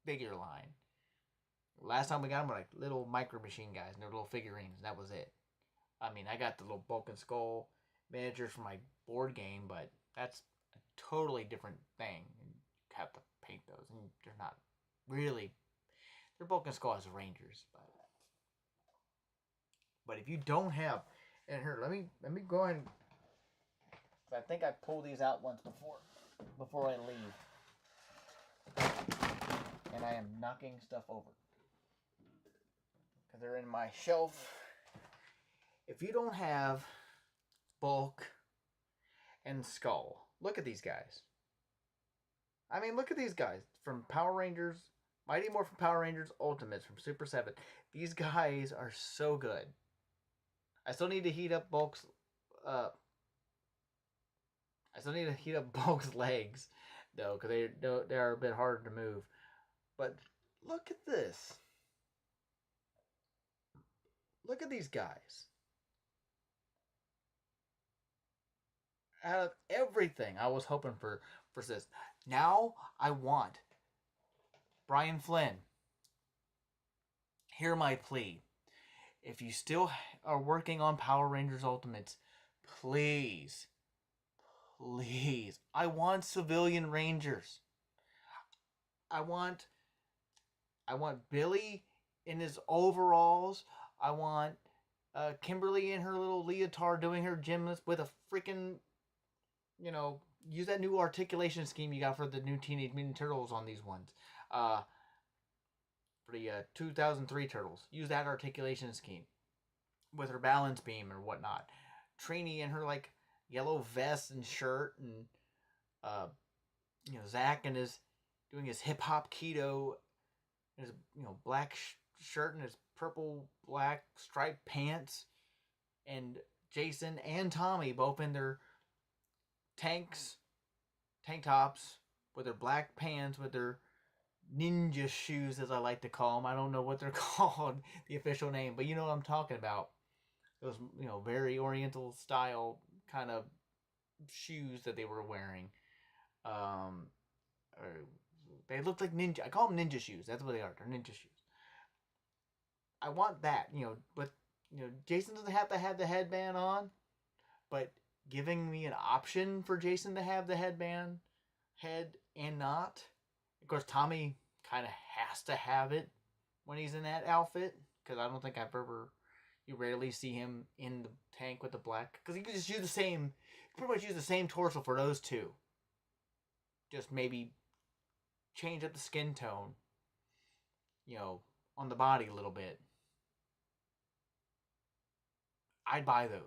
figure line. Last time we got them were like little micro machine guys and their little figurines. That was it. I mean, I got the little Bulk and Skull miniatures for my board game, but that's a totally different thing. You have to paint those, and they're not really. They're Bulk and Skull as Rangers, but if you don't have, and here, let me go ahead. I think I pulled these out once before I leave, and I am knocking stuff over They're in my shelf. If you don't have Bulk and Skull, look at these guys. I mean, look at these guys from Power Rangers, Mighty Morphin Power Rangers Ultimates from Super 7. These guys are so good. I still need to heat up Bulk's legs, though, because they are a bit harder to move. But look at this. Look at these guys. Out of everything, I was hoping for this. Now I want Brian Flynn. Hear my plea. If you still are working on Power Rangers Ultimates, please, I want civilian Rangers. I want Billy in his overalls. I want Kimberly in her little leotard doing her gymnast with a freaking, use that new articulation scheme you got for the new Teenage Mutant Turtles on these ones. For the 2003 Turtles. Use that articulation scheme with her balance beam or whatnot. Trini in her like yellow vest and shirt, and Zach and his doing his hip hop keto, his black shirt and his purple black striped pants, and Jason and Tommy both in their tank tops with their black pants with their ninja shoes, as I like to call them. I don't know what they're called, the official name, but you know what I'm talking about. Those, very oriental style kind of shoes that they were wearing. They looked like ninja. I call them ninja shoes. That's what they are. They're ninja shoes. I want that, but Jason doesn't have to have the headband on, but giving me an option for Jason to have the head and not. Of course, Tommy kind of has to have it when he's in that outfit, because I don't think you rarely see him in the tank with the black, because he could just use pretty much use the same torso for those two. Just maybe change up the skin tone, on the body a little bit. I'd buy those.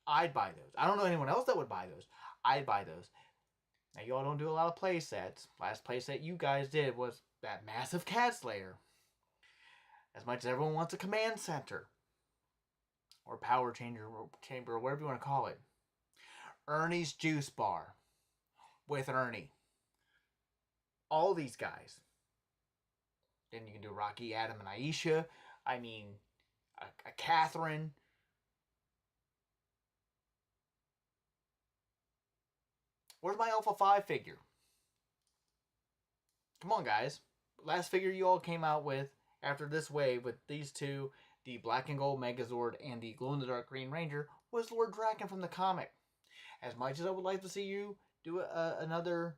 I don't know anyone else that would buy those. I'd buy those. Now, y'all don't do a lot of play sets. Last play set you guys did was that massive Cat Slayer. As much as everyone wants a command center, or power chamber, or whatever you want to call it. Ernie's Juice Bar with Ernie. All these guys. Then you can do Rocky, Adam, and Aisha. I mean, a Catherine. Where's my Ep.5 figure? Come on, guys. Last figure you all came out with after this wave with these two, the Black and Gold Megazord and the Glow-in-the-Dark Green Ranger, was Lord Draken from the comic. As much as I would like to see you do another,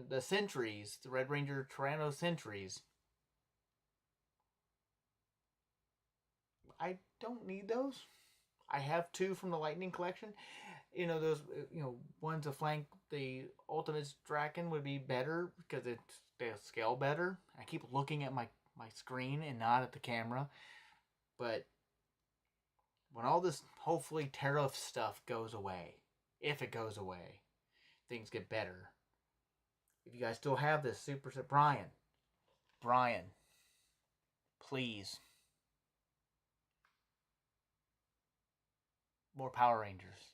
the Sentries, the Red Ranger Tyranno Sentries, I don't need those. I have two from the Lightning Collection. Those, ones to flank the Ultimates Draken would be better because they scale better. I keep looking at my screen and not at the camera. But when all this, hopefully, tariff stuff goes away, if it goes away, things get better. If you guys still have this super set, Brian, please. More Power Rangers.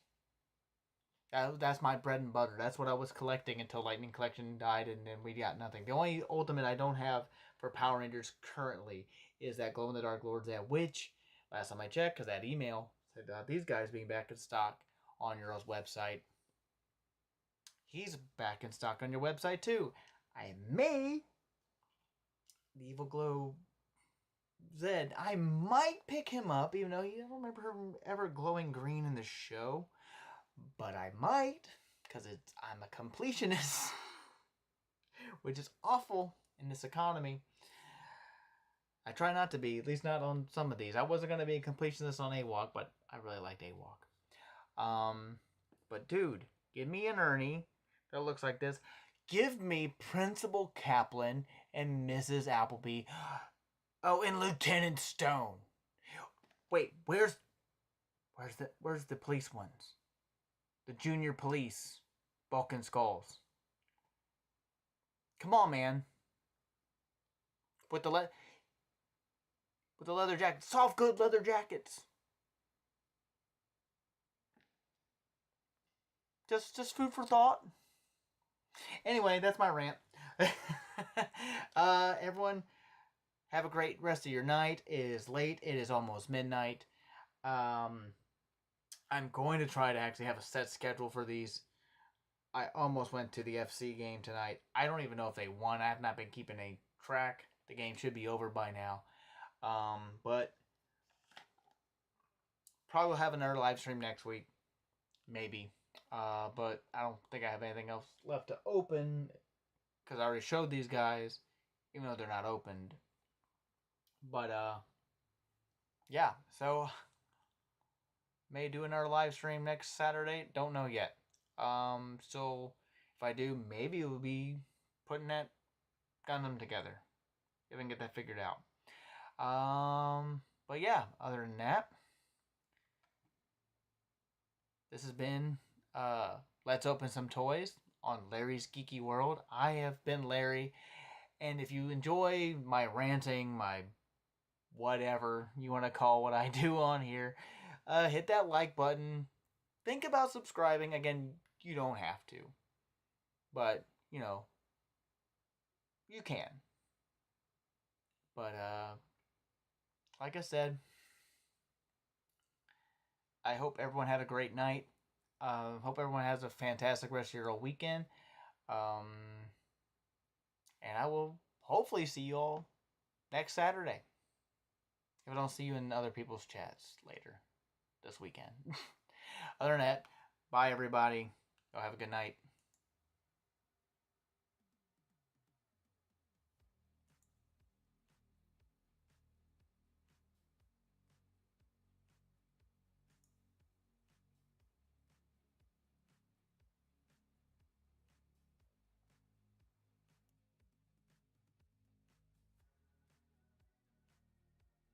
That's my bread and butter. That's what I was collecting until Lightning Collection died, and then we got nothing. The only Ultimate I don't have for Power Rangers currently is that Glow-in-the-Dark Lord Zed, which, last time I checked, because that email said these guys being back in stock on your website. He's back in stock on your website, too. I may, the Evil Glow Zed, I might pick him up, even though I don't remember him ever glowing green in the show. But I might, because I'm a completionist, which is awful in this economy. I try not to be, at least not on some of these. I wasn't going to be a completionist on AWOC, but I really liked AWOC. But dude, give me an Ernie that looks like this. Give me Principal Kaplan and Mrs. Appleby. Oh, and Lieutenant Stone. Wait, where's the police ones? The junior police, Balkan Skulls. Come on, man. With the leather jackets, soft good leather jackets. Just food for thought. Anyway, that's my rant. Everyone, have a great rest of your night. It is late. It is almost midnight. I'm going to try to actually have a set schedule for these. I almost went to the FC game tonight. I don't even know if they won. I have not been keeping a track. The game should be over by now. But probably will have another live stream next week. Maybe. But I don't think I have anything else left to open because I already showed these guys, even though they're not opened. But yeah. So may do another live stream next Saturday. Don't know yet. So if I do, maybe we'll be putting that Gundam together. If I can get that figured out. But yeah, other than that, this has been Let's Open Some Toys on Larry's Geeky World. I have been Larry, and if you enjoy my ranting, my whatever you want to call what I do on here, hit that like button. Think about subscribing. Again, you don't have to, but you know, you can. But like I said, I hope everyone had a great night. Hope everyone has a fantastic rest of your weekend. Um, and I will hopefully see you all next Saturday. If I don't see you in other people's chats later this weekend. Other than that, bye everybody. Y'all have a good night.